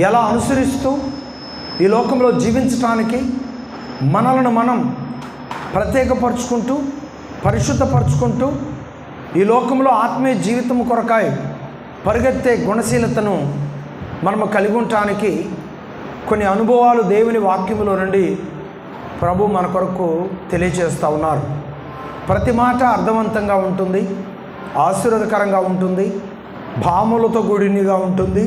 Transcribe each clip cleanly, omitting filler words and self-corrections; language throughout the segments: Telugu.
ఎలా అనుసరిస్తూ ఈ లోకంలో జీవించటానికి మనలను మనం ప్రత్యేకపరుచుకుంటూ పరిశుద్ధపరుచుకుంటూ ఈ లోకంలో ఆత్మీయ జీవితం కొరకాయ పరిగెత్తే గుణశీలతను మనము కలిగి ఉండటానికి కొన్ని అనుభవాలు దేవుని వాక్యములో నుండి ప్రభు మన కొరకు తెలియజేస్తూ ఉన్నారు. ప్రతి మాట అర్థవంతంగా ఉంటుంది, ఆశీర్వాదకరంగా ఉంటుంది, భావములతో కూడినగా ఉంటుంది.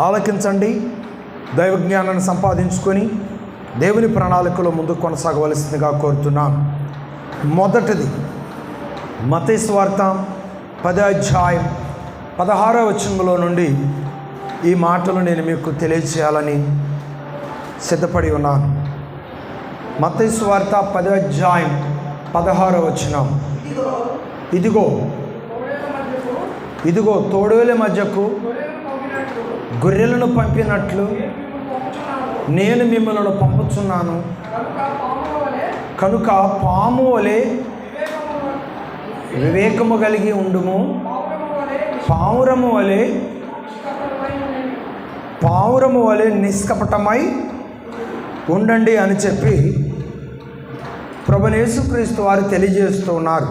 ఆలకించండి, దైవ జ్ఞానాన్ని సంపాదించుకొని దేవుని ప్రణాళికలో ముందుకు కొనసాగవలసిందిగా కోరుతున్నాను. మొదటిది మత్తయి సువార్త 10వ అధ్యాయం 16వ వచనంలో నుండి ఈ మాటలు నేను మీకు తెలియజేయాలని సిద్ధపడి ఉన్నాను. మత్తయి సువార్త 10వ అధ్యాయం 16వ వచనం. ఇదిగో తోడేల మధ్యకు గొర్రెలను పంపినట్లు నేను మిమ్మల్ని పంపుచున్నాను. కనుక పాము వలె వివేకము కలిగి ఉండుము, పావురము వలె నిష్కపటమై ఉండండి అని చెప్పి ప్రభువైన యేసుక్రీస్తు వారు తెలియజేస్తూ ఉన్నారు.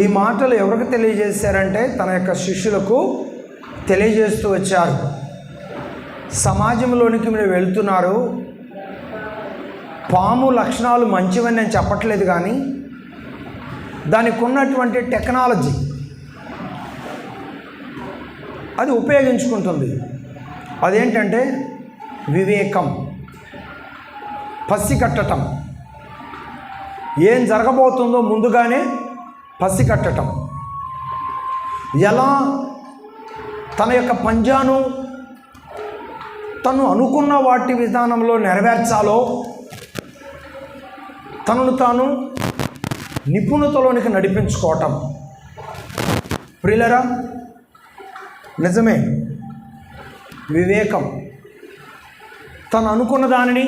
ఈ మాటలు ఎవరికి తెలియజేశారంటే తన యొక్క శిష్యులకు తెలియజేస్తూ వచ్చారు. సమాజంలోనికి మీరు వెళ్తున్నారు, పాము లక్షణాలు మంచివని నేను చెప్పట్లేదు, కానీ దానికి ఉన్నటువంటి టెక్నాలజీ అది ఉపయోగించుకుంటుంది. అదేంటంటే వివేకం, పసికట్టటం, ఏం జరగబోతుందో ముందుగానే పసికట్టటం, ఎలా తన యొక్క పంజాను తను అనుకున్న వాటి విధానంలో నెరవేర్చాలో తనను తాను నిపుణతలోనికి నడిపించుకోవటం. ప్రియులరా, నిజమే, వివేకం తను అనుకున్న దానిని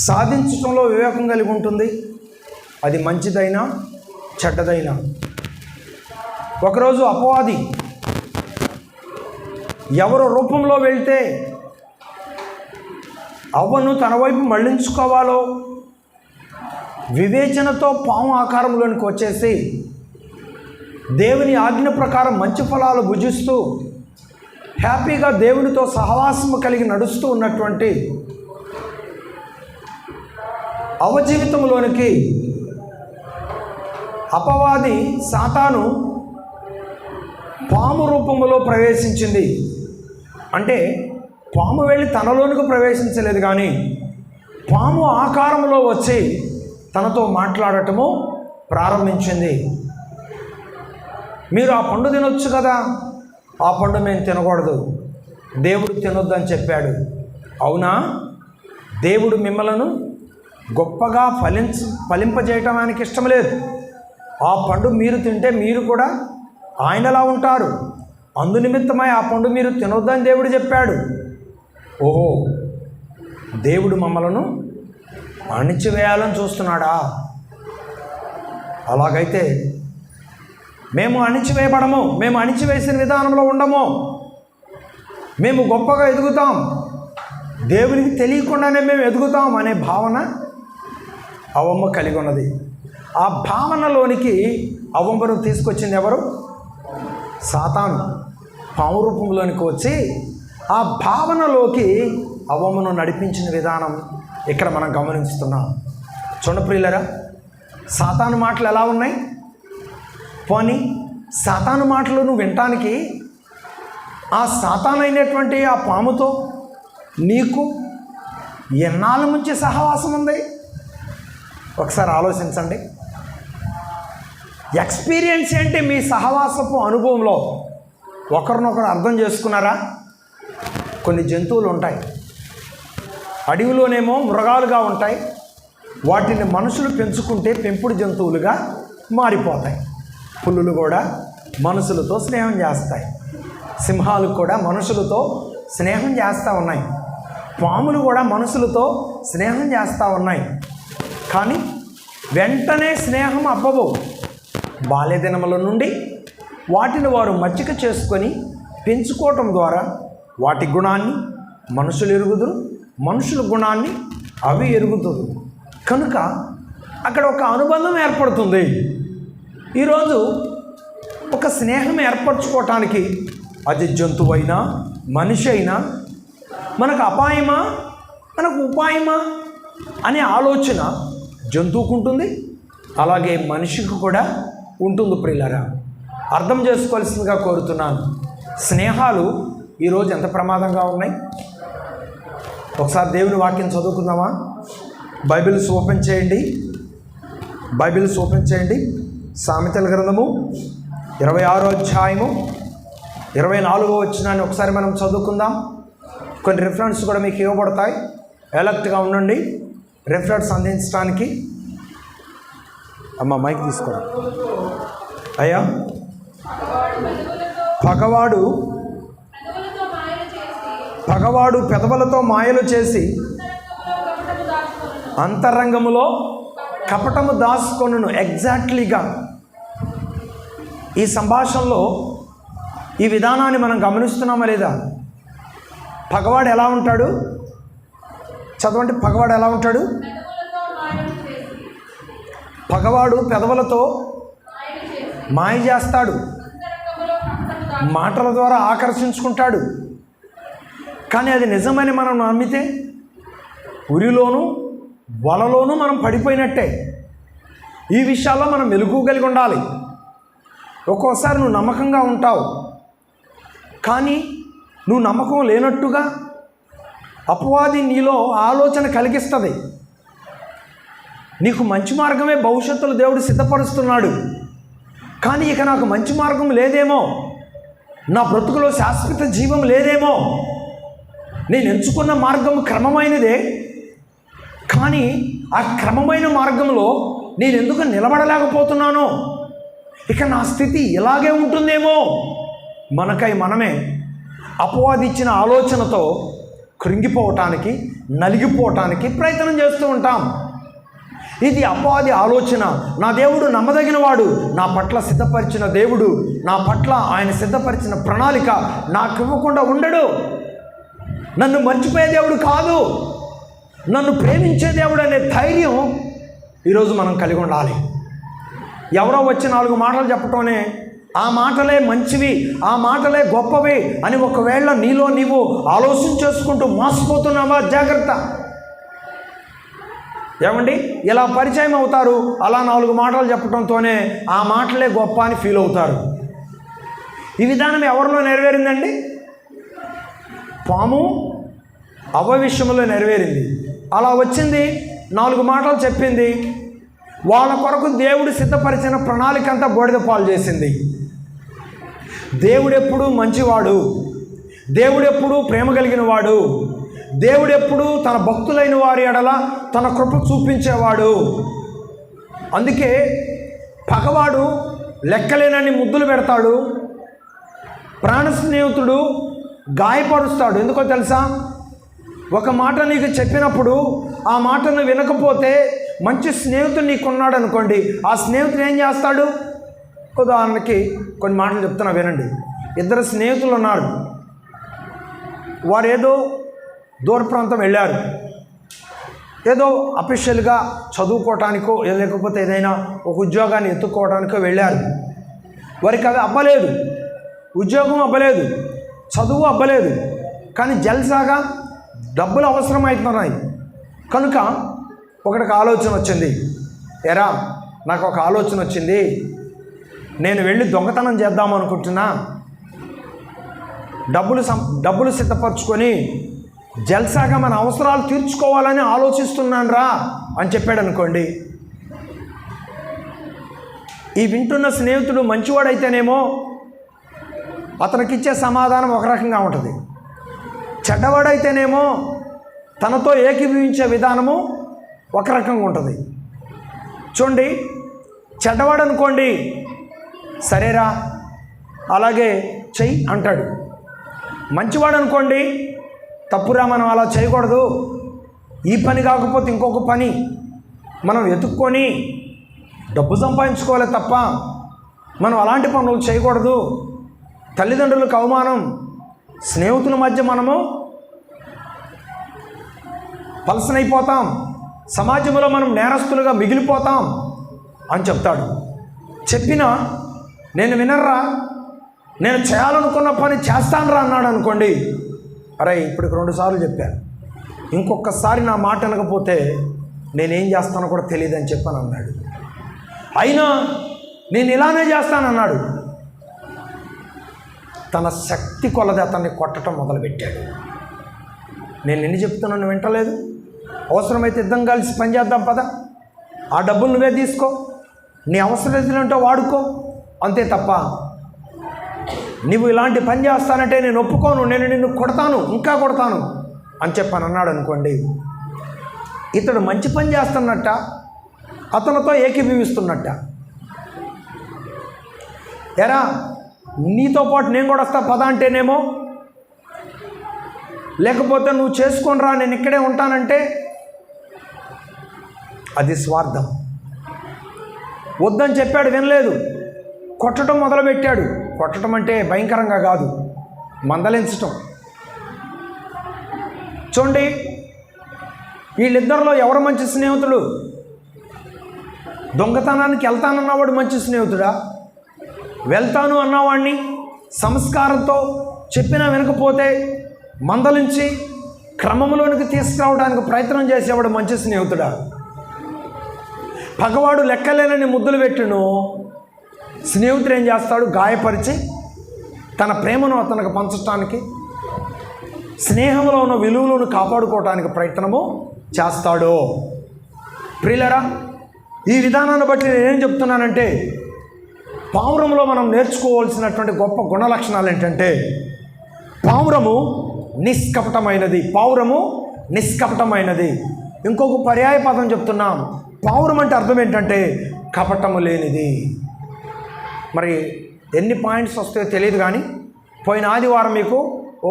సాధించడంలో వివేకం కలిగి ఉంటుంది. అది మంచిదైనా చెడ్డదైనా. ఒకరోజు అపవాది ఎవరు రూపంలో వెళ్తే అవ్వను తన వైపు మళ్లించుకోవాలో వివేచనతో పాము ఆకారంలోనికి వచ్చేసి దేవుని ఆజ్ఞ ప్రకారం మంచి ఫలాలు భుజిస్తూ హ్యాపీగా దేవునితో సహవాసము కలిగి నడుస్తూ ఉన్నటువంటి అవ్వ జీవితంలోనికి అపవాది సాతాను పాము రూపంలో ప్రవేశించింది. అంటే పాము వెళ్ళి తనలోనికి ప్రవేశించలేదు, కానీ పాము ఆకారంలో వచ్చి తనతో మాట్లాడటము ప్రారంభించింది. మీరు ఆ పండు తినొచ్చు కదా, ఆ పండు మేము తినకూడదు, దేవుడు తినొద్దని చెప్పాడు. అవునా? దేవుడు మిమ్మలను గొప్పగా ఫలింపజేయటానికి ఇష్టం లేదు. ఆ పండు మీరు తింటే మీరు కూడా ఆయనలా ఉంటారు, అందునిమిత్తమై ఆ పండు మీరు తినొద్దని దేవుడు చెప్పాడు. ఓహో, దేవుడు మమ్మలను అణిచివేయాలని చూస్తున్నాడా? అలాగైతే మేము అణిచివేయబడము, మేము అణిచివేసిన విధానంలో ఉండము, మేము గొప్పగా ఎదుగుతాం, దేవునికి తెలియకుండానే మేము ఎదుగుతాం అనే భావన అవ్వమ్మ కలిగి ఉన్నది. ఆ భావనలోనికి అవ్వమ్మను తీసుకొచ్చింది ఎవరు? సాతాను పాము రూపంలోనికి వచ్చి ఆ భావనలోకి అవ్వమ్మను నడిపించిన విధానం ఇక్కడ మనం గమనిస్తున్నాం. చూడండి ప్రియులరా, సాతాను మాటలు ఎలా ఉన్నాయి? పోనీ సాతాను మాటలు నువ్వు వినటానికి ఆ సాతాను అయినటువంటి ఆ పాముతో నీకు ఎన్నాళ్ళ నుంచి సహవాసం ఉంది? ఒకసారి ఆలోచించండి. ఎక్స్పీరియన్స్ ఏంటి? మీ సహవాసపు అనుభవంలో ఒకరినొకరు అర్థం చేసుకున్నారా? కొన్ని జంతువులు ఉంటాయి, అడవిలోనేమో మృగాలుగా ఉంటాయి, వాటిని మనుషులు పెంచుకుంటే పెంపుడు జంతువులుగా మారిపోతాయి. పులులు కూడా మనుషులతో స్నేహం చేస్తాయి, సింహాలు కూడా మనుషులతో స్నేహం చేస్తూ ఉన్నాయి, పాములు కూడా మనుషులతో స్నేహం చేస్తూ ఉన్నాయి. కానీ వెంటనే స్నేహం అవ్వవు. బాల్యదినముల నుండి వాటిని వారు మచ్చిక చేసుకొని పెంచుకోవటం ద్వారా వాటి గుణాన్ని మనుషులు ఎరుగుదురు, మనుషుల గుణాన్ని అవి ఎరుగుదురు. కనుక అక్కడ ఒక అనుబంధం ఏర్పడుతుంది. ఈరోజు ఒక స్నేహం ఏర్పరచుకోవటానికి అది జంతువు అయినా మనిషి అయినా మనకు అపాయమా మనకు ఉపాయమా అనే ఆలోచన జంతువుకు ఉంటుంది, అలాగే మనిషికి కూడా ఉంటుంది. ప్రియులారా, అర్థం చేసుకోవాల్సిందిగా కోరుతున్నాను. స్నేహాలు ఈరోజు ఎంత ప్రమాదంగా ఉన్నాయి. ఒకసారి దేవుని వాక్యం చదువుకుందామా? బైబిల్స్ ఓపెన్ చేయండి. సామెతల గ్రంథము 26వ అధ్యాయము 24వ వచనాన్ని ఒకసారి మనం చదువుకుందాం. కొన్ని రిఫరెన్స్ కూడా మీకు ఇవ్వబడతాయి. అలర్ట్గా ఉండండి రిఫరెన్స్ అందించడానికి. అమ్మ మైక్ తీసుకోండి. అయ్యా, పగవాడు పెదవులతో మాయలు చేసి అంతరంగములో కపటము దాచుకొనును. ఎగ్జాక్ట్లీగా ఈ సంభాషణలో ఈ విధానాన్ని మనం గమనిస్తున్నామా లేదా? పగవాడు ఎలా ఉంటాడు? చదవండి. పగవాడు ఎలా ఉంటాడు? పగవాడు పెదవులతో మాయ చేస్తాడు, మాటల ద్వారా ఆకర్షించుకుంటాడు. కానీ అది నిజమని మనం నమ్మితే ఉరిలోనూ వలలోనూ మనం పడిపోయినట్టే. ఈ విషయాల్లో మనం మెలకువ కలిగి ఉండాలి. ఒక్కోసారి నువ్వు నమ్మకంగా ఉంటావు, కానీ నువ్వు నమ్మకం లేనట్టుగా అపవాది నీలో ఆలోచన కలిగిస్తుంది. నీకు మంచి మార్గమే భవిష్యత్తులో దేవుడు సిద్ధపరుస్తున్నాడు, కానీ ఇక నాకు మంచి మార్గం లేదేమో, నా బ్రతుకులో శాశ్వత జీవం లేదేమో, నేను ఎంచుకున్న మార్గం క్రమమైనదే, కానీ ఆ క్రమమైన మార్గంలో నేను ఎందుకు నిలబడలేకపోతున్నానో, ఇక నా స్థితి ఇలాగే ఉంటుందేమో, మనకై మనమే అపవాది ఇచ్చిన ఆలోచనతో కృంగిపోవటానికి, నలిగిపోవటానికి ప్రయత్నం చేస్తూ ఉంటాం. ఇది అపవాది ఆలోచన. నా దేవుడు నమ్మదగిన వాడు, నా పట్ల సిద్ధపరిచిన దేవుడు, నా పట్ల ఆయన సిద్ధపరిచిన ప్రణాళిక నాకు ఇవ్వకుండా ఉండడు. నన్ను మర్చిపోయే దేవుడు కాదు, నన్ను ప్రేమించే దేవుడు అనే ధైర్యం ఈరోజు మనం కలిగి ఉండాలి. ఎవరో వచ్చి 4 మాటలు చెప్పటమే ఆ మాటలే మంచివి, ఆ మాటలే గొప్పవి అని ఒకవేళ నీలో నీవు ఆలోచన చేసుకుంటూ మోసపోతున్నావా? జాగ్రత్త. ఏమండి, ఇలా పరిచయం అవుతారు, అలా 4 మాటలు చెప్పడంతోనే ఆ మాటలే గొప్ప అని ఫీల్ అవుతారు. ఈ విధానం ఎవరిలో నెరవేరిందండి? పాము అవ్వ విషయంలో నెరవేరింది. అలా వచ్చింది, 4 మాటలు చెప్పింది, వాళ్ళ కొరకు దేవుడు సిద్ధపరిచిన ప్రణాళిక అంతా బూడిద పాలు చేసింది. దేవుడెప్పుడూ మంచివాడు, దేవుడెప్పుడూ ప్రేమ కలిగిన వాడు, దేవుడెప్పుడూ తన భక్తులైన వారి ఎడల తన కృప చూపించేవాడు. అందుకే పగవాడు లెక్కలేనన్ని ముద్దులు పెడతాడు, ప్రాణ స్నేహితుడు గాయపరుస్తాడు. ఎందుకో తెలుసా? ఒక మాట నీకు చెప్పినప్పుడు ఆ మాటను వినకపోతే మంచి స్నేహితుడు నీకున్నాడు అనుకోండి, ఆ స్నేహితుడు ఏం చేస్తాడు? ఉదాహరణకి కొన్ని మాటలు చెప్తున్నా వినండి. 2 స్నేహితులు ఉన్నారు. వారు ఏదో దూర ప్రాంతం వెళ్ళారు, ఏదో అఫీషియల్గా చదువుకోవటానికో లేకపోతే ఏదైనా ఒక ఉద్యోగాన్ని ఎత్తుక్కోవడానికో వెళ్ళారు. వారికి అది అవ్వలేదు, ఉద్యోగం అవ్వలేదు, చదువు అవ్వలేదు, కానీ జల్సాగా డబ్బులు అవసరమవుతున్నాయి. కనుక ఒకటికి ఆలోచన వచ్చింది. ఎరా, నాకు ఒక ఆలోచన వచ్చింది, నేను వెళ్ళి దొంగతనం చేద్దాం అనుకుంటున్నా, డబ్బులు సిద్ధపరచుకొని జల్సాగా మన అవసరాలు తీర్చుకోవాలని ఆలోచిస్తున్నాను రా అని చెప్పాడు అనుకోండి. ఈ వింటున్న స్నేహితుడు మంచివాడైతేనేమో అతనికిచ్చే సమాధానం ఒక రకంగా ఉంటుంది, చెడ్డవాడైతేనేమో తనతో ఏకీభవించే విధానము ఒక రకంగా ఉంటుంది. చూడండి, చెడ్డవాడు అనుకోండి, సరేరా అలాగే చెయ్యి అంటాడు. మంచివాడు అనుకోండి, తప్పురా మనం అలా చేయకూడదు, ఈ పని కాకపోతే ఇంకొక పని మనం వెతుక్కొని డబ్బు సంపాదించుకోవాలి తప్ప మనం అలాంటి పనులు చేయకూడదు, తల్లిదండ్రులకు అవమానం, స్నేహితుల మధ్య మనము పలసనైపోతాం, సమాజంలో మనం నేరస్తులుగా మిగిలిపోతాం అని చెప్తాడు. చెప్పినా నేను వినర్రా, నేను చేయాలనుకున్న పని చేస్తానురా అన్నాడు అనుకోండి, అరే ఇప్పుడు 2 సార్లు చెప్పాను, ఇంకొకసారి నా మాట అనకపోతే నేనేం చేస్తానో కూడా తెలియదని చెప్పాను అన్నాడు. అయినా నేను ఇలానే చేస్తానన్నాడు. తన శక్తి కొలది అతన్ని కొట్టడం మొదలుపెట్టాడు. నేను ఎన్ని చెప్తున్నాను వింటలేదు, అవసరమైతే ఇద్దరం కలిసి పనిచేద్దాం పద, ఆ డబ్బులు నువ్వే తీసుకో, నీ అవసరం వాడుకో, అంతే తప్ప నువ్వు ఇలాంటి పని చేస్తానంటే నేను ఒప్పుకోను, నేను నిన్ను కొడతాను, ఇంకా కొడతాను అని చెప్పని అన్నాడు అనుకోండి, ఇతడు మంచి పని చేస్తున్నట్ట, అతనితో ఏకీభవిస్తున్నట్ట. ఎరా నీతో పాటు నేను కూడా వస్తా పద అంటేనేమో, లేకపోతే నువ్వు చేసుకొని రా నేను ఇక్కడే ఉంటానంటే అది స్వార్థం. వద్దని చెప్పాడు, వినలేదు, కొట్టడం మొదలుపెట్టాడు. కొట్టడం అంటే భయంకరంగా కాదు, మందలించటం. చూడండి, వీళ్ళిద్దరిలో ఎవరు మంచి స్నేహితుడు? దొంగతనానికి వెళ్తానన్నవాడు మంచి స్నేహితుడా? వెళ్తాను అన్నవాడిని సంస్కారంతో చెప్పినా వినకపోతే మందలించి క్రమంలోనికి తీసుకురావడానికి ప్రయత్నం చేసేవాడు మంచి స్నేహితుడా? పగవాడు లెక్కలేనని ముద్దులు పెట్టును స్నేహితుడు ఏం చేస్తాడు? గాయపరిచి తన ప్రేమను అతనికి పంచడానికి, స్నేహంలో ఉన్న విలువలను కాపాడుకోవడానికి ప్రయత్నము చేస్తాడు. ప్రియులరా, ఈ విధానాన్ని బట్టి నేనేం చెప్తున్నానంటే, పావురంలో మనం నేర్చుకోవాల్సినటువంటి గొప్ప గుణ లక్షణాలు ఏంటంటే, పావురము నిష్కపటమైనది. పావురము నిష్కపటమైనది. ఇంకొక పర్యాయ పదం చెప్తున్నాం. పావురం అంటే అర్థం ఏంటంటే కపటము లేనిది. మరి ఎన్ని పాయింట్స్ వస్తాయో తెలియదు, కానీ పోయిన ఆదివారం మీకు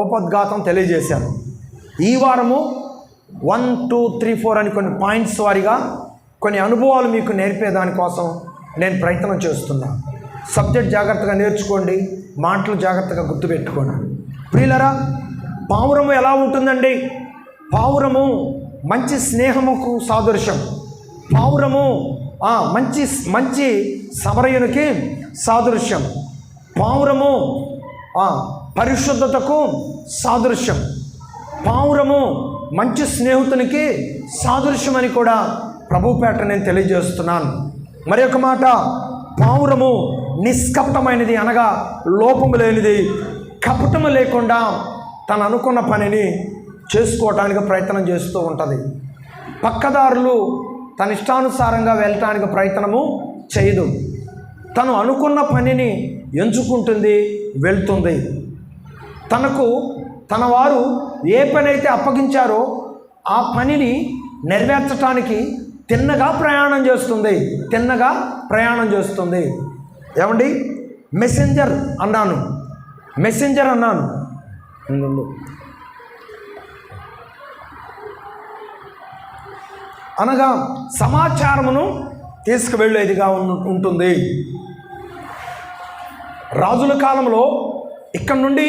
ఉపద్ఘాతం తెలియజేశాను. ఈ వారము 1, 2, 3, 4 అని కొన్ని పాయింట్స్ వారిగా కొన్ని అనుభవాలు మీకు నేర్పేదానికోసం నేను ప్రయత్నం చేస్తున్నాను. సబ్జెక్ట్ జాగ్రత్తగా నేర్చుకోండి, మాటలు జాగ్రత్తగా గుర్తుపెట్టుకోండి. ప్రియులరా, పావురము ఎలా ఉంటుందండి? పావురము మంచి స్నేహముకు సాదృశ్యం. పావురము మంచి సమరయునికి సాదృశ్యం. పావురము పరిశుద్ధతకు సాదృశ్యం. పావురము మంచి స్నేహితునికి సాదృశ్యం అని కూడా ప్రభుపేట నేను తెలియజేస్తున్నాను. మరి ఒక మాట, పావురము నిష్కపటమైనది, అనగా లోపము లేనిది, కపటము లేకుండా తను అనుకున్న పనిని చేసుకోవటానికి ప్రయత్నం చేస్తూ ఉంటుంది. పక్కదారులు తన ఇష్టానుసారంగా వెళ్ళటానికి ప్రయత్నము చేయదు. తను అనుకున్న పనిని ఎంచుకుంటుంది, వెళ్తుంది. తన వారు ఏ పని అయితే అప్పగించారో ఆ పనిని నెరవేర్చడానికి తిన్నగా ప్రయాణం చేస్తుంది. ఏమండి, మెసెంజర్ అన్నాను. అనగా సమాచారమును తీసుకువెళ్ళేదిగా ఉంటుంది. రాజుల కాలంలో ఇక్కడ నుండి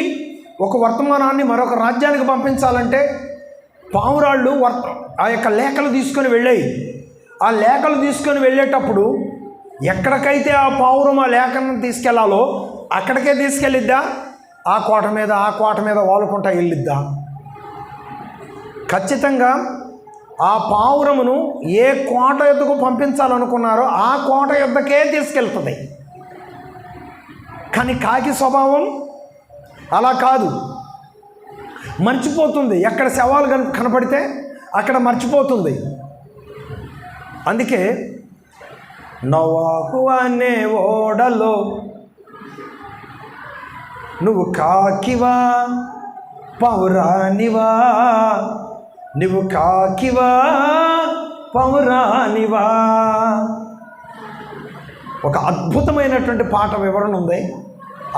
ఒక వర్తమానాన్ని మరొక రాజ్యానికి పంపించాలంటే పావురాళ్ళు ఆ యొక్క లేఖలు తీసుకొని వెళ్ళాయి. ఆ లేఖలు తీసుకొని వెళ్ళేటప్పుడు ఎక్కడికైతే ఆ పావురం ఆ లేఖను తీసుకెళ్లాలో అక్కడికే తీసుకెళ్ళిద్దా? ఆ కోట మీద వాలుకుంటా వెళ్ళిద్దా? ఖచ్చితంగా ఆ పావురమును ఏ కోట యొద్దకు పంపించాలనుకున్నారో ఆ కోట యొద్దకే తీసుకెళ్తుంది. కానీ కాకి స్వభావం అలా కాదు, మర్చిపోతుంది. ఎక్కడ శవాలు కనపడితే అక్కడ మర్చిపోతుంది. అందుకే నోవాహు అనే ఓడలో నువ్వు కాకివా పౌరానివా, నువ్వు కాకివా పౌరానివా. ఒక అద్భుతమైనటువంటి పాట వివరణ ఉంది.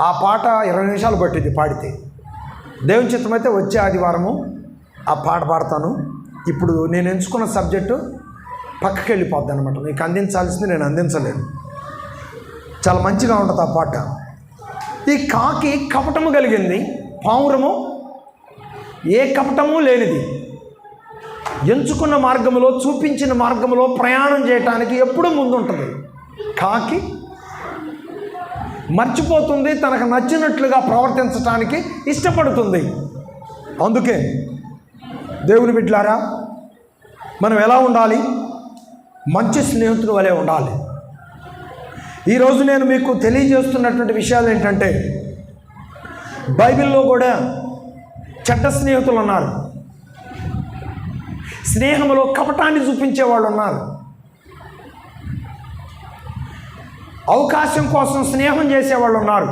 ఆ పాట 20 నిమిషాలు పట్టింది పాడితే. దేవుని చిత్తమైతే వచ్చే ఆదివారము ఆ పాట పాడతాను. ఇప్పుడు నేను ఎంచుకున్న సబ్జెక్టు పక్కకి వెళ్ళిపోద్ది అనమాట. మీకు అందించాల్సింది నేను అందించలేను. చాలా మంచిగా ఉంటుంది ఆ పాట. ఈ కాకి కపటము కలిగింది, పావురము ఏ కపటము లేనిది, ఎంచుకున్న మార్గంలో, చూపించిన మార్గంలో ప్రయాణం చేయటానికి ఎప్పుడూ ముందుంటుంది. కాకి మర్చిపోతుంది, తనకు నచ్చినట్లుగా ప్రవర్తించటానికి ఇష్టపడుతుంది. అందుకే దేవుని బిడ్డలారా, మనం ఎలా ఉండాలి? మంచి స్నేహితుడు వలె ఉండాలి. ఈరోజు నేను మీకు తెలియజేస్తున్నటువంటి విషయాలు ఏంటంటే, బైబిల్లో కూడా చెడ్డ స్నేహితులు ఉన్నారు, స్నేహంలో కపటాన్ని చూపించే వాళ్ళు ఉన్నారు, అవకాశం కోసం స్నేహం చేసేవాళ్ళు ఉన్నారు,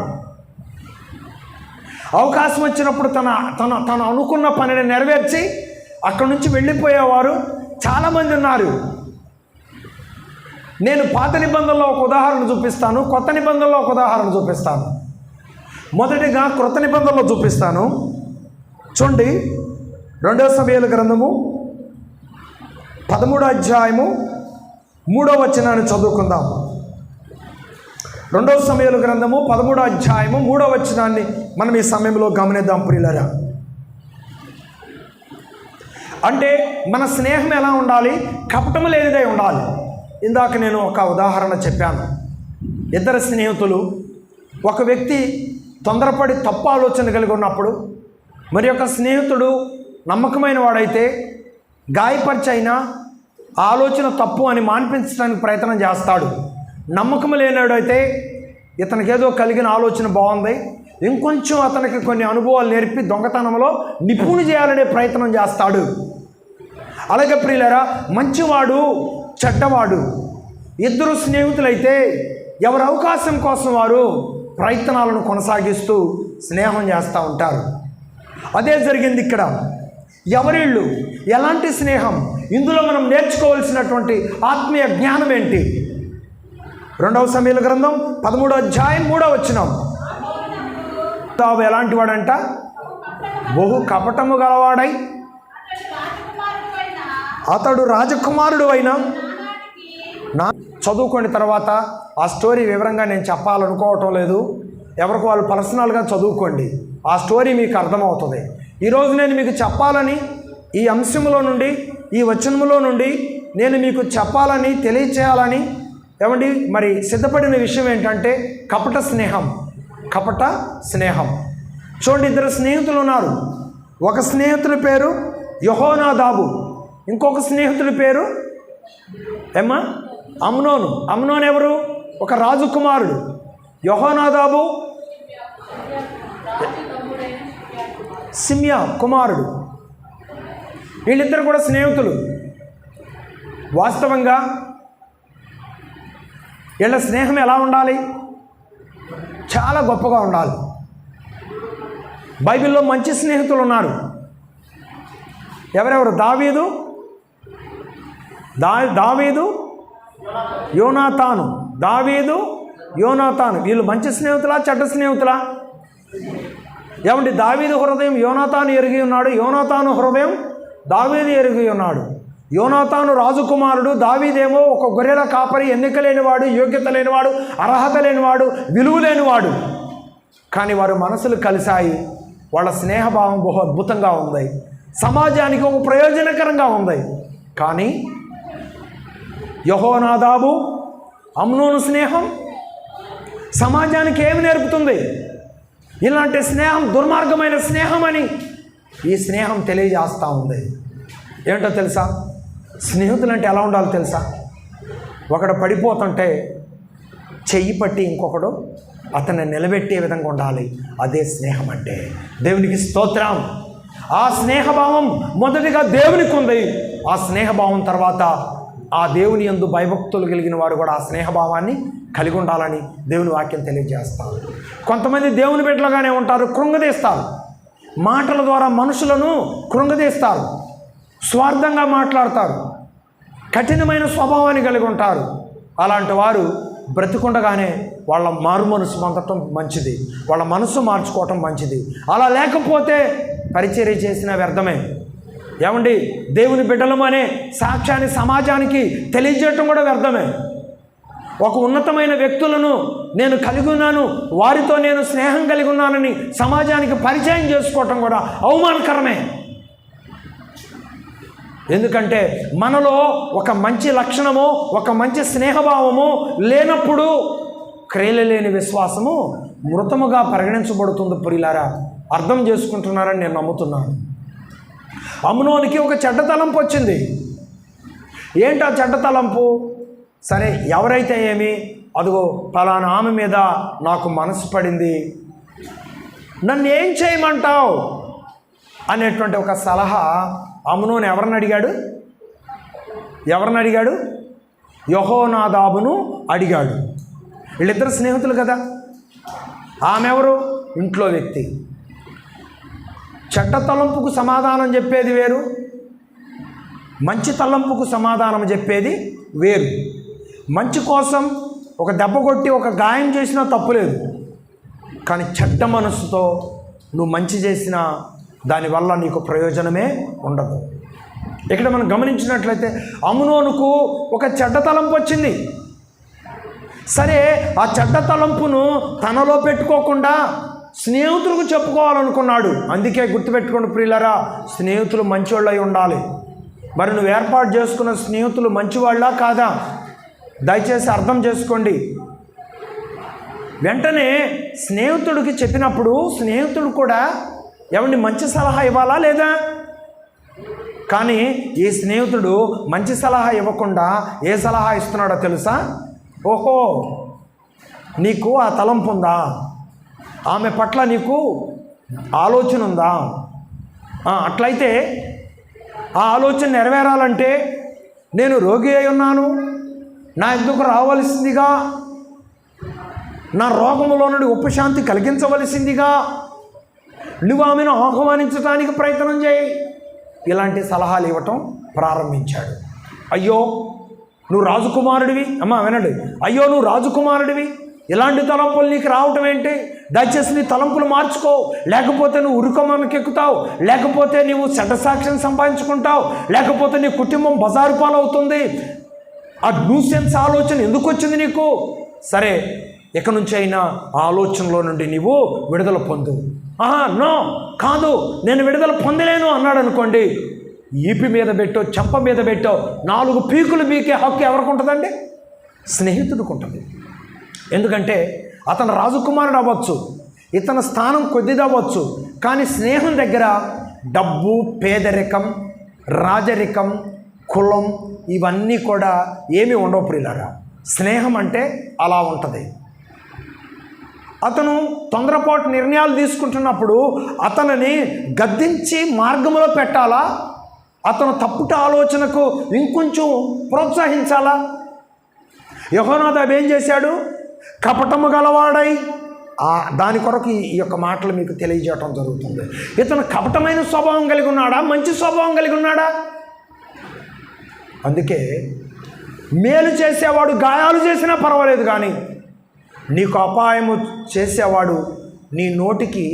అవకాశం వచ్చినప్పుడు తన అనుకున్న పనిని నెరవేర్చి అక్కడి నుంచి వెళ్ళిపోయేవారు చాలామంది ఉన్నారు. నేను పాత నిబంధనలో ఒక ఉదాహరణ చూపిస్తాను, కొత్త నిబంధనలో ఒక ఉదాహరణ చూపిస్తాను. మొదటిగా క్రొత్త నిబంధనలో చూపిస్తాను. చూడండి, 2 సమూయేలు గ్రంథము 13వ అధ్యాయము 3వ వచనాన్ని చదువుకుందాం. 2 సమూయేలు గ్రంథము 13వ అధ్యాయము 3వ వచనాన్ని మనం ఈ సమయంలో గమనిద్దాం ప్రియులారా. అంటే మన స్నేహం ఎలా ఉండాలి? కపటం లేనిదై ఉండాలి. ఇందాక నేను ఒక ఉదాహరణ చెప్పాను. ఇద్దరు స్నేహితులు, ఒక వ్యక్తి తొందరపడి తప్పు ఆలోచన కలిగి ఉన్నప్పుడు మరి యొక్క స్నేహితుడు నమ్మకమైన వాడైతే గాయపరిచైనా ఆలోచన తప్పు అని మాన్పించడానికి ప్రయత్నం చేస్తాడు. నమ్మకం లేనివాడైతే ఇతనికి ఏదో కలిగిన ఆలోచన బాగుంది, ఇంకొంచెం అతనికి కొన్ని అనుభవాలు నేర్పి దొంగతనంలో నిపుణులు చేయాలనే ప్రయత్నం చేస్తాడు. అలాగే ప్రియులారా, మంచివాడు చెడ్డవాడు ఇద్దరు స్నేహితులైతే ఎవరి అవకాశం కోసం వారు ప్రయత్నాలను కొనసాగిస్తూ స్నేహం చేస్తూ ఉంటారు. అదే జరిగింది ఇక్కడ. ఎవరిళ్ళు, ఎలాంటి స్నేహం? ఇందులో మనం నేర్చుకోవాల్సినటువంటి ఆత్మీయ జ్ఞానం ఏంటి? 2 సమూయేలు గ్రంథం 13వ అధ్యాయం 3వ వచనం. దావీదు ఎలాంటి వాడంట? బహు కపటము గలవాడై అతడు రాజకుమారుడు అయినా చదువుకున్న తర్వాత ఆ స్టోరీ వివరంగా నేను చెప్పాలనుకోవటం లేదు. ఎవరికి వాళ్ళు పర్సనల్గా చదువుకోండి, ఆ స్టోరీ మీకు అర్థమవుతుంది. ఈరోజు నేను మీకు చెప్పాలని, ఈ అంశంలో నుండి, ఈ వచనంలో నుండి నేను మీకు చెప్పాలని, తెలియచేయాలని మరి సిద్ధపడిన విషయం ఏంటంటే కపట స్నేహం. కపట స్నేహం. చూడండి, ఇద్దరు స్నేహితులు ఉన్నారు. ఒక స్నేహితుడి పేరు యెహోనాదాబు, ఇంకొక స్నేహితుడి పేరు అమ్నోను. అమ్నోను ఎవరు? ఒక రాజకుమారుడు. యెహోనాదాబు సిమియా కుమారుడు. వీళ్ళిద్దరు కూడా స్నేహితులు. వాస్తవంగా వీళ్ళ స్నేహం ఎలా ఉండాలి? చాలా గొప్పగా ఉండాలి. బైబిల్లో మంచి స్నేహితులు ఉన్నారు. ఎవరెవరు? దావీదు యోనాతాను. దావీదు యోనాతాను వీళ్ళు మంచి స్నేహితులా, చెడ్డ స్నేహితులా? ఏమండి, దావీదు హృదయం యోనాతాను ఎరిగి ఉన్నాడు, యోనాతాను హృదయం దావీదు ఎరిగి ఉన్నాడు. యోనాతాను రాజకుమారుడు, దావీదేమో ఒక గొర్రెల కాపరి, ఎన్నిక లేనివాడు, యోగ్యత లేనివాడు, అర్హత లేనివాడు, విలువ లేనివాడు. కానీ వారు మనసులు కలిశాయి. వాళ్ళ స్నేహభావం బహు అద్భుతంగా ఉంది, సమాజానికి ఒక ప్రయోజనకరంగా ఉంది. కానీ యెహోనాదాబు అమ్నోను స్నేహం సమాజానికి ఏమి నేర్పుతుంది? ఇలాంటి స్నేహం దుర్మార్గమైన స్నేహం అని ఈ స్నేహం తెలియజేస్తూ ఉంది. ఏంటో తెలుసా? స్నేహితులు అంటే ఎలా ఉండాలో తెలుసా? ఒకడు పడిపోతుంటే చెయ్యి పట్టి ఇంకొకడు అతన్ని నిలబెట్టే విధంగా ఉండాలి. అదే స్నేహం అంటే. దేవునికి స్తోత్రం. ఆ స్నేహభావం మొదటిగా దేవునికి ఉంది. ఆ స్నేహభావం తర్వాత ఆ దేవుని యందు భయభక్తులు కలిగిన వారు కూడా ఆ స్నేహభావాన్ని కలిగి ఉండాలని దేవుని వాక్యం తెలియజేస్తారు. కొంతమంది దేవుని బిడ్డలుగానే ఉంటారు, కృంగదీస్తారు. మాటల ద్వారా మనుషులను కృంగదీస్తారు, స్వార్థంగా మాట్లాడతారు, కఠినమైన స్వభావాన్ని కలిగి ఉంటారు. అలాంటి వారు బ్రతికుండగానే వాళ్ళ మారు మనసు పొందటం మంచిది, వాళ్ళ మనసు మార్చుకోవటం మంచిది. అలా లేకపోతే పరిచర్య చేసిన వ్యర్థమే. ఏమండి, దేవుని బిడ్డలం అనే సాక్ష్యాన్ని సమాజానికి తెలియజేయటం కూడా వ్యర్థమే. ఒక ఉన్నతమైన వ్యక్తులను నేను కలిగి ఉన్నాను, వారితో నేను స్నేహం కలిగి ఉన్నానని సమాజానికి పరిచయం చేసుకోవటం కూడా అవమానకరమే. ఎందుకంటే మనలో ఒక మంచి లక్షణము, ఒక మంచి స్నేహభావము లేనప్పుడు క్రియలు లేని విశ్వాసము మృతముగా పరిగణించబడుతుంది. ప్రియులారా, అర్థం చేసుకుంటున్నారని నేను నమ్ముతున్నాను. అమ్నోనికి ఒక చెడ్డ తలంపు వచ్చింది. ఏంటి ఆ చెడ్డ తలంపు? సరే, ఎవరైతే ఏమి, అదిగో పలానా ఆమె మీద నాకు మనసు పడింది, నన్ను ఏం చేయమంటావు అనేటువంటి ఒక సలహా అమ్నోను ఎవరిని అడిగాడు? యెహోనాదాబును అడిగాడు. వీళ్ళిద్దరు స్నేహితులు కదా. ఆమె ఎవరు? ఇంట్లో వ్యక్తి. చెడ్డ తలంపుకు సమాధానం చెప్పేది వేరు, మంచి తలంపుకు సమాధానం చెప్పేది వేరు. మంచి కోసం ఒక దెబ్బ కొట్టి ఒక గాయం చేసినా తప్పులేదు, కానీ చెడ్డ మనసుతో నువ్వు మంచి చేసినా దానివల్ల నీకు ప్రయోజనమే ఉండదు. ఇక్కడ మనం గమనించినట్లయితే అమ్నోనుకు ఒక చెడ్డ తలంపు వచ్చింది. సరే, ఆ చెడ్డ తలంపును తనలో పెట్టుకోకుండా స్నేహితులకు చెప్పుకోవాలనుకున్నాడు. అందుకే గుర్తుపెట్టుకోండి ప్రియులారా, స్నేహితులు మంచివాళ్ళు అయి ఉండాలి. మరి నువ్వు ఏర్పాటు చేసుకున్న స్నేహితులు మంచివాళ్ళా కాదా? దయచేసి అర్థం చేసుకోండి. వెంటనే స్నేహితుడికి చెప్పినప్పుడు స్నేహితుడు కూడా ఎవరిని మంచి సలహా ఇవ్వాలా లేదా? కానీ ఈ స్నేహితుడు మంచి సలహా ఇవ్వకుండా ఏ సలహా ఇస్తున్నాడో తెలుసా? ఓహో, నీకు ఆ తలంపు ఉందా, ఆమె పట్ల నీకు ఆలోచన ఉందా, అట్లయితే ఆ ఆలోచన నెరవేరాలంటే నేను రోగి అయి ఉన్నాను, నా ఎందుకు రావలసిందిగా, నా రోగములో నుండి ఉపశాంతి కలిగించవలసిందిగా నువ్వు ఆమెను ఆహ్వానించడానికి ప్రయత్నం చేయి. ఇలాంటి సలహాలు ఇవ్వటం ప్రారంభించాడు. అయ్యో నువ్వు రాజకుమారుడివి, అమ్మా వినండి, అయ్యో నువ్వు రాజకుమారుడివి, ఇలాంటి తలంపులు నీకు రావటం ఏంటి? దయచేసి నీ తలంపులు మార్చుకో, లేకపోతే నువ్వు ఉరుకమ్మకి ఎక్కుతావు, లేకపోతే నీవు చెడ్డసాక్ష్యం సంపాదించుకుంటావు, లేకపోతే నీ కుటుంబం బజారు పాలవుతుంది. ఆ న్యూసెన్స్ ఆలోచన ఎందుకు వచ్చింది నీకు? సరే, ఇక నుంచి అయినా ఆ ఆలోచనలో నుండి నీవు విడుదల పొందు. నో కాదు, నేను విడుదల పొందలేను అన్నాడు అనుకోండి, ఈపి మీద పెట్టో చెంప మీద పెట్టో 4 పీకులు పీకే హక్కు ఎవరికి ఉంటుందండి? స్నేహితుడికి ఉంటుంది. ఎందుకంటే అతను రాజకుమారుడు అవ్వచ్చు, ఇతని స్థానం కొద్దిదవ్వచ్చు, కానీ స్నేహం దగ్గర డబ్బు, పేదరికం, రాజరికం, కులం ఇవన్నీ కూడా ఏమీ ఉండవు ప్రియులారా. స్నేహం అంటే అలా ఉంటుంది. అతను తొందరపాటు నిర్ణయాలు తీసుకుంటున్నప్పుడు అతనిని గద్దించి మార్గంలో పెట్టాలా, అతను తప్పుట ఆలోచనకు ఇంకొంచెం ప్రోత్సహించాలా? యెహోనాదాబు ఏం చేశాడు? కపటము గలవాడై, దాని కొరకు ఈ యొక్క మాటలు మీకు తెలియజేయటం జరుగుతుంది. ఇతను కపటమైన స్వభావం కలిగి ఉన్నాడా, మంచి స్వభావం కలిగి ఉన్నాడా? అందుకే మేలు చేసేవాడు గాయాలు చేసినా పర్వాలేదు, కానీ నీకు అపాయము చేసేవాడు నీ నోటికి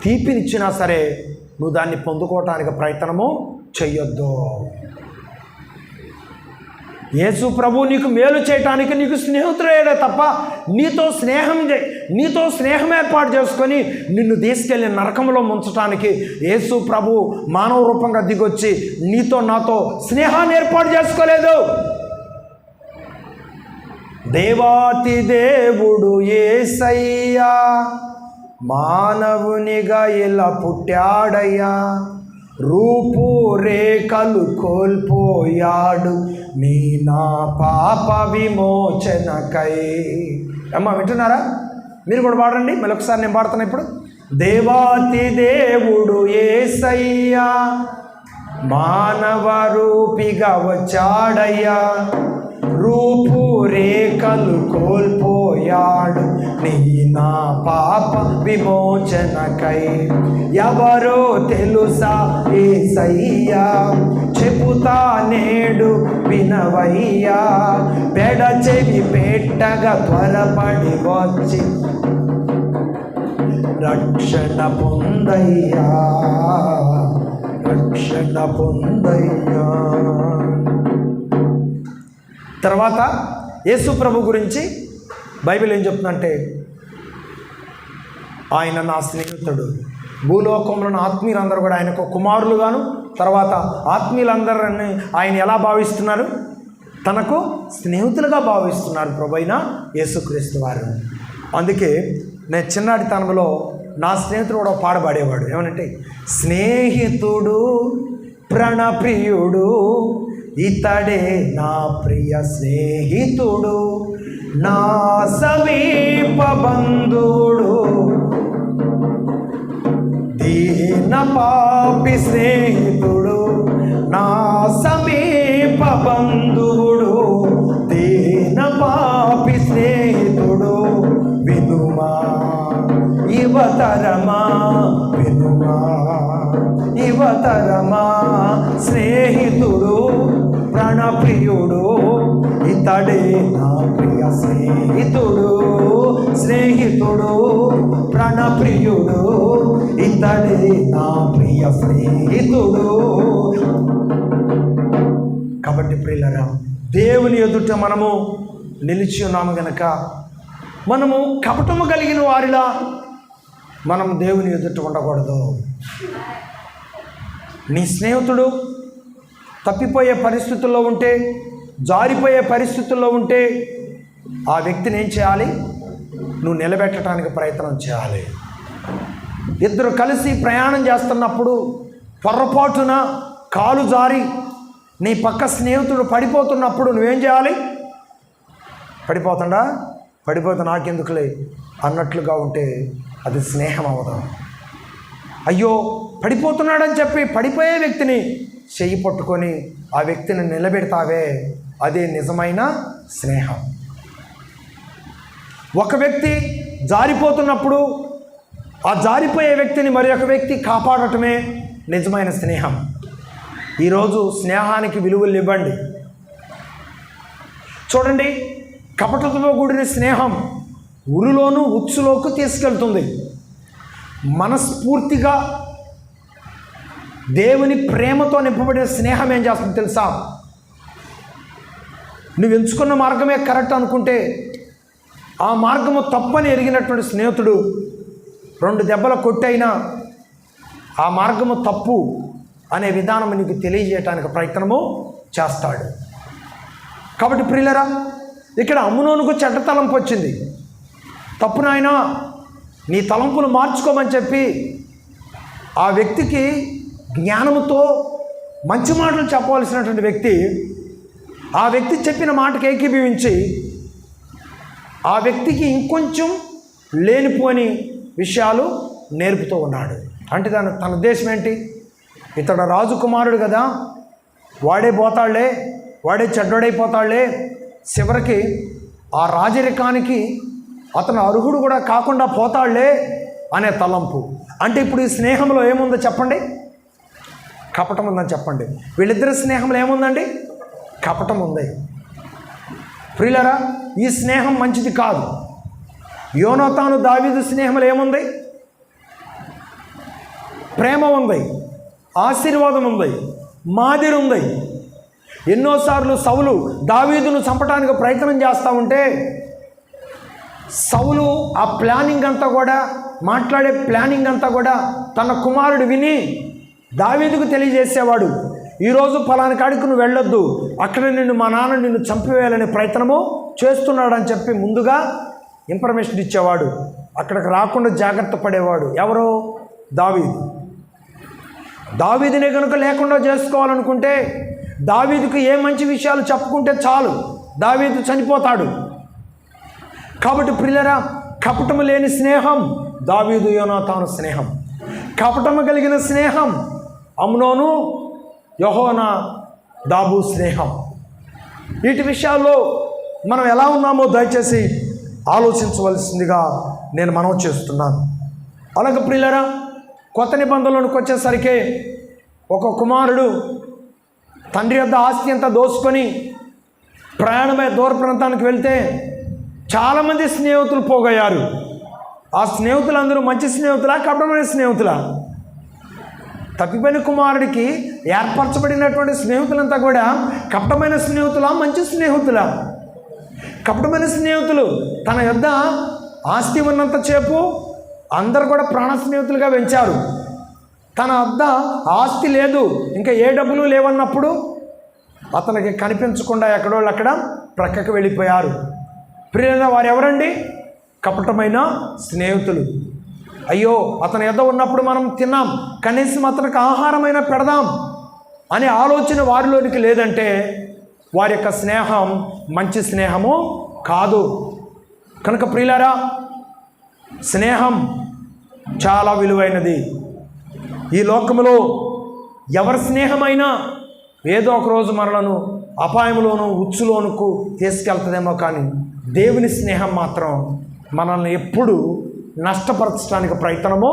తీపినిచ్చినా సరే నువ్వు దాన్ని పొందుకోవటానికి ప్రయత్నము చెయ్యొద్దు. యేసు ప్రభు నీకు మేలు చేయటానికి నీకు స్నేహితుడయ్యాడే తప్ప నీతో స్నేహం ఏర్పాటు చేసుకొని నిన్ను తీసుకెళ్ళి నరకంలో ముంచటానికి యేసు ప్రభు మానవ రూపంగా దిగొచ్చి నీతో నాతో స్నేహాన్ని ఏర్పాటు చేసుకోలేదు. దేవాతి దేవుడు యేసయ్యా మానవునిగా ఇలా పుట్టాడయ్యా, రూపు రేఖలు కోల్పోయాడు నీ నా పాప విమోచనకై. అమ్మా వింటున్నారా? మీరు కూడా పాడండి. మళ్ళీ ఒకసారి నేను పాడుతున్నా ఇప్పుడు. దేవాతి దేవుడు యేసయ్యా మానవ రూపిగా వచ్చాడయ్యా, రూపు రేఖలు కోల్పోయాడు నీ నా పాప విమోచనకై. ఎవరో తెలుసా యేసయ్యా, చెబుతా నేడు వినవయ్యా, పెడ చెవి పెట్టగా త్వరపడి వచ్చి రక్షణ పొందయ్యా, రక్షణ పొందయ్యా. తర్వాత యేసు ప్రభు గురించి బైబిల్ ఏం చెప్తుందంటే, ఆయన నా స్నేహితుడు, భూలోకంలో నా ఆత్మీయులందరూ కూడా ఆయనకు కుమారులుగాను తర్వాత ఆత్మీయులందరినీ ఆయన ఎలా భావిస్తున్నారు? తనకు స్నేహితులుగా భావిస్తున్నారు ప్రభువైన యేసుక్రీస్తు వారు. అందుకే నేను చిన్నటితనంలో నా స్నేహితుడు కూడా పాడబడేవాడు. ఏమనంటే, స్నేహితుడు ప్రాణప్రియుడు ఇతడే నా ప్రియ స్నేహితుడు, నా సమీప బంధువుడు, దీన పాపి స్నేహితుడు, నా సమీప బంధువుడు, దీన పాపి స్నేహితుడు, వినుమా యువతరమా, వినుమా యువతరమా, స్నేహితుడు ప్రాణప్రియుడు ఇతడే నా ప్రియ స్నేహితుడు, స్నేహితుడు ప్రాణప్రియుడు ఇతడే నా ప్రియ స్నేహితుడు. కాబట్టి ప్రియులారా, దేవుని ఎదుట మనము నిలిచి ఉన్నాము గనక మనము కపటము కలిగిన వారిలా మనం దేవుని ఎదుట ఉండకూడదు. నీ స్నేహితుడు తప్పిపోయే పరిస్థితుల్లో ఉంటే, జారిపోయే పరిస్థితుల్లో ఉంటే ఆ వ్యక్తిని ఏం చేయాలి? నువ్వు నిలబెట్టడానికి ప్రయత్నం చేయాలి. ఇద్దరు కలిసి ప్రయాణం చేస్తున్నప్పుడు పొరపాటున కాలు జారి నీ పక్క స్నేహితుడు పడిపోతున్నప్పుడు నువ్వేం చేయాలి? పడిపోతే నాకెందుకులే అన్నట్లుగా ఉంటే అది స్నేహం అవ్వదు. అయ్యో పడిపోతున్నాడని చెప్పి పడిపోయే వ్యక్తిని చెయ్యి పట్టుకొని ఆ వ్యక్తిని నిలబెడతావే, అదే నిజమైన స్నేహం. ఒక వ్యక్తి జారిపోతున్నప్పుడు ఆ జారిపోయే వ్యక్తిని మరి ఒక వ్యక్తి కాపాడటమే నిజమైన స్నేహం. ఈరోజు స్నేహానికి విలువలు ఇవ్వండి. చూడండి, కపటతో కూడిన స్నేహం ఉరిలోనూ ఉచ్చులోకి తీసుకెళ్తుంది. మనస్ఫూర్తిగా దేవుని ప్రేమతో నింపబడిన స్నేహం ఏం చేస్తుంది తెలుసా? నువ్వు ఎంచుకున్న మార్గమే కరెక్ట్ అనుకుంటే ఆ మార్గము తప్పని ఎరిగినటువంటి స్నేహితుడు 2 దెబ్బల కొట్టైనా ఆ మార్గము తప్పు అనే విధానం నీకు తెలియజేయటానికి ప్రయత్నము చేస్తాడు. కాబట్టి ప్రియులరా, ఇక్కడ అమ్నోనుకు చెడ్డ తలంపు వచ్చింది. తప్పు నాయనా, నీ తలంపులు మార్చుకోమని చెప్పి ఆ వ్యక్తికి జ్ఞానముతో మంచి మాటలు చెప్పవలసినటువంటి వ్యక్తి ఆ వ్యక్తి చెప్పిన మాటకి ఏకీభవించి ఆ వ్యక్తికి ఇంకొంచెం లేనిపోని విషయాలు నేర్పుతూ ఉన్నాడు. అంటే తన ఉద్దేశం ఏంటి? ఇతడు రాజకుమారుడు కదా, వాడే పోతాడులే, వాడే చెడ్డోడైపోతాడులే, చివరికి ఆ రాజరికానికి అతను అర్హుడు కూడా కాకుండా పోతాడులే అనే తలంపు. అంటే ఇప్పుడు ఈ స్నేహంలో ఏముందో చెప్పండి? కపటం ఉందని చెప్పండి. వీళ్ళిద్దరి స్నేహంలో ఏముందండి? కపటం ఉంది. ప్రియులరా, ఈ స్నేహం మంచిది కాదు. యోనాతాను దావీదు స్నేహంలో ఏముంది? ప్రేమ ఉంది, ఆశీర్వాదం ఉంది, మాదిరి ఉంది. ఎన్నోసార్లు సౌలు దావీదును చంపడానికి ప్రయత్నం చేస్తూ ఉంటే సౌలు ఆ ప్లానింగ్ అంతా కూడా, మాట్లాడే ప్లానింగ్ అంతా కూడా తన కుమారుడు విని దావీదుకు తెలియజేసేవాడు. ఈరోజు ఫలాని కాడికి నువ్వు వెళ్ళొద్దు, అక్కడ మా నాన్న నిన్ను చంపివేయాలనే ప్రయత్నము చేస్తున్నాడని చెప్పి ముందుగా ఇన్ఫర్మేషన్ ఇచ్చేవాడు. అక్కడికి రాకుండా జాగ్రత్త పడేవాడు. ఎవరో? దావీదు. దావీదునే కనుక లేకుండా చేసుకోవాలనుకుంటే దావీదుకు ఏ మంచి విషయాలు చెప్పుకుంటే చాలు, దావీదు చనిపోతాడు. కాబట్టి ప్రియులరా, కపటము లేని స్నేహం దావీదు యోనాతాను స్నేహం. కపటము కలిగిన స్నేహం అమ్నోను యెహోనా దాబు స్నేహం. వీటి విషయాల్లో మనం ఎలా ఉన్నామో దయచేసి ఆలోచించవలసిందిగా నేను మనవి చేస్తున్నాను. అలాగే ప్రియులరా, కొత్త నిబంధనలోకి వచ్చేసరికి ఒక కుమారుడు తండ్రి యొద్ద ఆస్తి అంతా దోసుకొని ప్రయాణమై దూర ప్రాంతానికి వెళ్తే చాలామంది స్నేహితులు పోగయ్యారు. ఆ స్నేహితులందరూ మంచి స్నేహితులా, కపటమైన స్నేహితులా? తప్పిపోయిన కుమారుడికి ఏర్పరచబడినటువంటి స్నేహితులంతా కూడా కపటమైన స్నేహితులా, మంచి స్నేహితులా? కపటమైన స్నేహితులు తన యొద్ద ఆస్తి ఉన్నంత సేపు అందరు కూడా ప్రాణ స్నేహితులుగా పెంచారు. తన వద్ద ఆస్తి లేదు, ఇంకా ఏ డబ్బులు లేవన్నప్పుడు అతనికి కనిపించకుండా ఎక్కడోళ్ళు అక్కడ ప్రక్కకు వెళ్ళిపోయారు. ప్రియులైన వారు ఎవరండి? కపటమైన స్నేహితులు. అయ్యో అతని యొద్ద ఉన్నప్పుడు మనం తిన్నాం, కనీసం అతనికి ఆహారమైనా పెడదాం అనే ఆలోచన వారిలోనికి లేదంటే వారి యొక్క స్నేహం మంచి స్నేహము కాదు. కనుక ప్రియులారా, స్నేహం చాలా విలువైనది. ఈ లోకములో ఎవరి స్నేహమైనా ఏదో ఒక రోజు మనలను అపాయంలోనూ ఉచ్చులోనుకు తీసుకెళ్తుందేమో, కానీ దేవుని స్నేహం మాత్రం మనల్ని ఎప్పుడు నష్టపరచడానికి ప్రయత్నము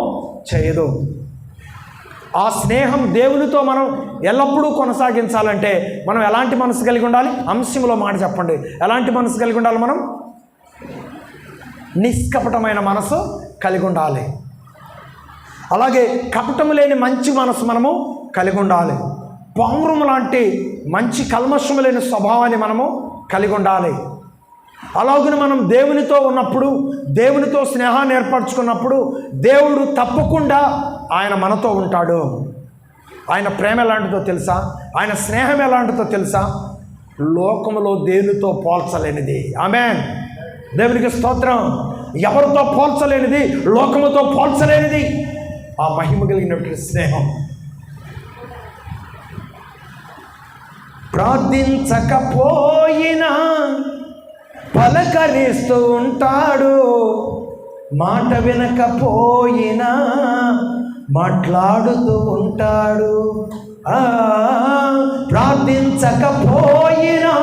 చేయదు. ఆ స్నేహం దేవునితో మనం ఎల్లప్పుడూ కొనసాగించాలంటే మనం ఎలాంటి మనసు కలిగి ఉండాలి? అంశంలో మాట చెప్పండి. ఎలాంటి మనసు కలిగి ఉండాలి? మనం నిష్కపటమైన మనసు కలిగి ఉండాలి. అలాగే కపటము లేని మంచి మనసు మనము కలిగి ఉండాలి. పౌర్ణము లాంటి మంచి కల్మషము లేని స్వభావాన్ని మనము కలిగి ఉండాలి. అలాగే మనం దేవునితో ఉన్నప్పుడు, దేవునితో స్నేహాన్ని ఏర్పరచుకున్నప్పుడు దేవుడు తప్పకుండా ఆయన మనతో ఉంటాడు. ఆయన ప్రేమ ఎలాంటిదో తెలుసా? ఆయన స్నేహం ఎలాంటిదో తెలుసా? లోకములో దేనితో పోల్చలేనిది. ఆమేన్. దేవునికి స్తోత్రం. ఎవరితో పోల్చలేనిది, లోకముతో పోల్చలేనిది ఆ మహిమ కలిగినటువంటి స్నేహం. ప్రార్థించకపోయినా పలకరిస్తూ ఉంటాడు, మాట వినకపోయినా మాట్లాడుతూ ఉంటాడు. ప్రార్థించకపోయినా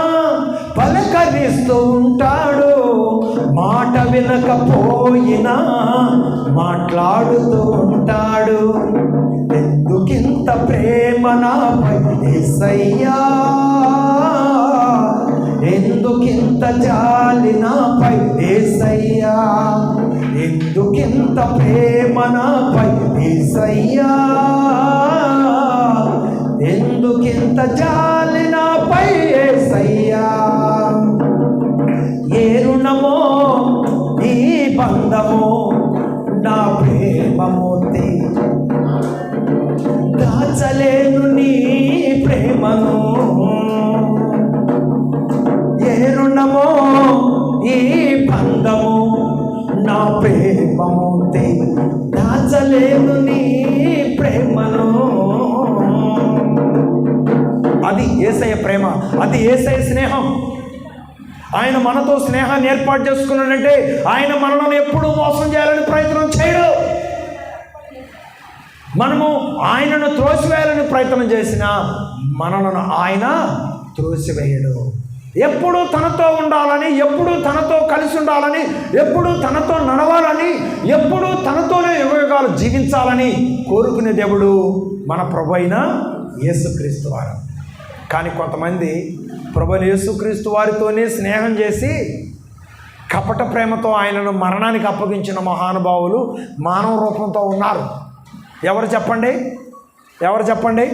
పలకరిస్తూ ఉంటాడు, మాట వినకపోయినా మాట్లాడుతూ ఉంటాడు. ఎందుకింత ప్రేమ నాపై యేసయ్యా, ఎందుకింత జాలి నాపై యేసయ్యా, ఎందుకింత ప్రేమ నాపై యేసయ్యా, ఎందుకింత జాలి నాపై యేసయ్యా. ఏ రుణమో ఈ బంధమో నా ప్రేమమూర్తి, దాచలేను నీ ప్రేమను. ఏ రుణమో ఈ బంధము నా ప్రేమమూర్తి, దాచలేను నీ ప్రేమను. అది యేసయ్య ప్రేమ, అది యేసయ్య స్నేహం. ఆయన మనతో స్నేహాన్ని ఏర్పాటు చేసుకున్నాడంటే ఆయన మనల్ని ఎప్పుడూ మోసం చేయాలని ప్రయత్నం చేయడు. మనము ఆయనను త్రోసివేయాలని ప్రయత్నం చేసినా మనలను ఆయన త్రోసివేయడు. ఎప్పుడూ తనతో ఉండాలని, ఎప్పుడూ తనతో కలిసి ఉండాలని, ఎప్పుడూ తనతో నడవాలని, ఎప్పుడూ తనతోనే యుగయుగాలు జీవించాలని కోరుకునే దేవుడు మన ప్రభు అయిన యేసుక్రీస్తు వారు. కానీ కొంతమంది ప్రభు యేసుక్రీస్తు వారితోనే స్నేహం చేసి కపట ప్రేమతో ఆయనను మరణానికి అప్పగించిన మహానుభావులు మానవ రూపంతో ఉన్నారు. ఎవరు చెప్పండి? ఎవరు చెప్పండి?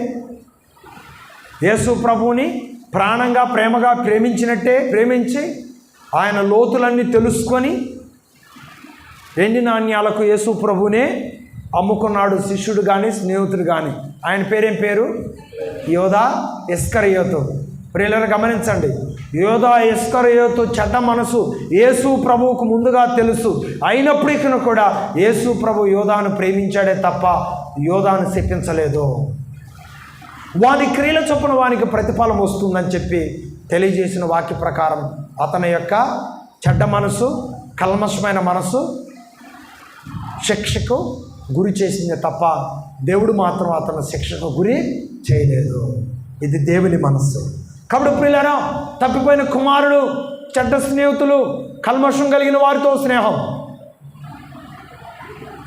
యేసు ప్రభువుని ప్రాణంగా ప్రేమగా ప్రేమించినట్టే ప్రేమించి ఆయన లోతులన్నీ తెలుసుకొని వెండి నాణ్యాలకు యేసు ప్రభువునే అమ్ముకున్నాడు శిష్యుడు కానీ స్నేహితుడు కానీ. ఆయన పేరేం పేరు? యోధా ఇస్కరియోతు. ప్రియులను గమనించండి, యోధా ఇస్కరియోతు చెడ్డ మనసు యేసు ప్రభువుకు ముందుగా తెలుసు. అయినప్పటికీ కూడా యేసు ప్రభు యోధాను ప్రేమించాడే తప్ప యోధాను శపించలేదు. వాని క్రియల చొప్పున వానికి ప్రతిఫలం వస్తుందని చెప్పి తెలియజేసిన వాక్య ప్రకారం అతని యొక్క చెడ్డ మనసు, కల్మషమైన మనసు శిక్షకు గురి చేసిందే తప్ప దేవుడు మాత్రం అతను శిక్షకు గురి చేయలేదు. ఇది దేవుని మనస్సు. కాబట్టి ప్రియులారా, తప్పిపోయిన కుమారుడు, చెడ్డ స్నేహితులు, కల్మషం కలిగిన వారితో స్నేహం.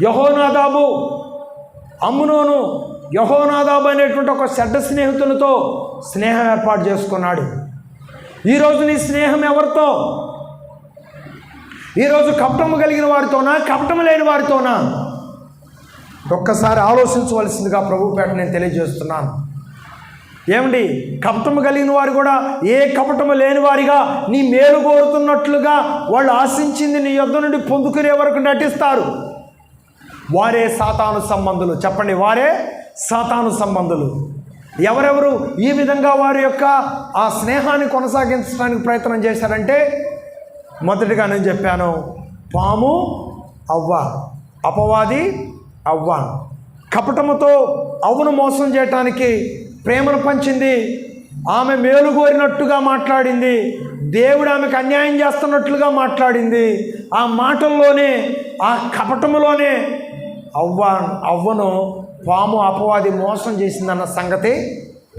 యెహోనాదాబు, అమ్నోను, యెహోనాదాబు అనేటువంటి ఒక చెడ్డ స్నేహితులతో స్నేహం ఏర్పాటు చేసుకున్నాడు. ఈరోజు నీ స్నేహం ఎవరితో? ఈరోజు కపటము కలిగిన వారితోనా, కపటము లేని వారితోనా? ఒక్కసారి ఆలోచించవలసిందిగా ప్రభుపేట నేను తెలియజేస్తున్నాను. ఏమండి, కపటము కలిగిన వారు కూడా ఏ కపటము లేని వారిగా నీ మేలు కోరుతున్నట్లుగా వాళ్ళు ఆశించింది నీ యొద్ద నుండి పొందుకునే వరకు నటిస్తారు. వారే సాతాను సంబంధులు. చెప్పండి, వారే సాతాను సంబంధులు. ఎవరెవరు ఈ విధంగా వారి యొక్క ఆ స్నేహాన్ని కొనసాగించడానికి ప్రయత్నం చేశారంటే, మొదటిగా నేను చెప్పాను, పాము అవ్వ, అపవాది అవ్వ. కపటముతో అవ్వను మోసం చేయటానికి ప్రేమను పంచింది. ఆమె మేలు కోరినట్టుగా మాట్లాడింది, దేవుడు ఆమెకు అన్యాయం చేస్తున్నట్లుగా మాట్లాడింది. ఆ మాటల్లోనే, ఆ కపటములోనే అవ్వను పాము అపవాది మోసం చేసిందన్న సంగతి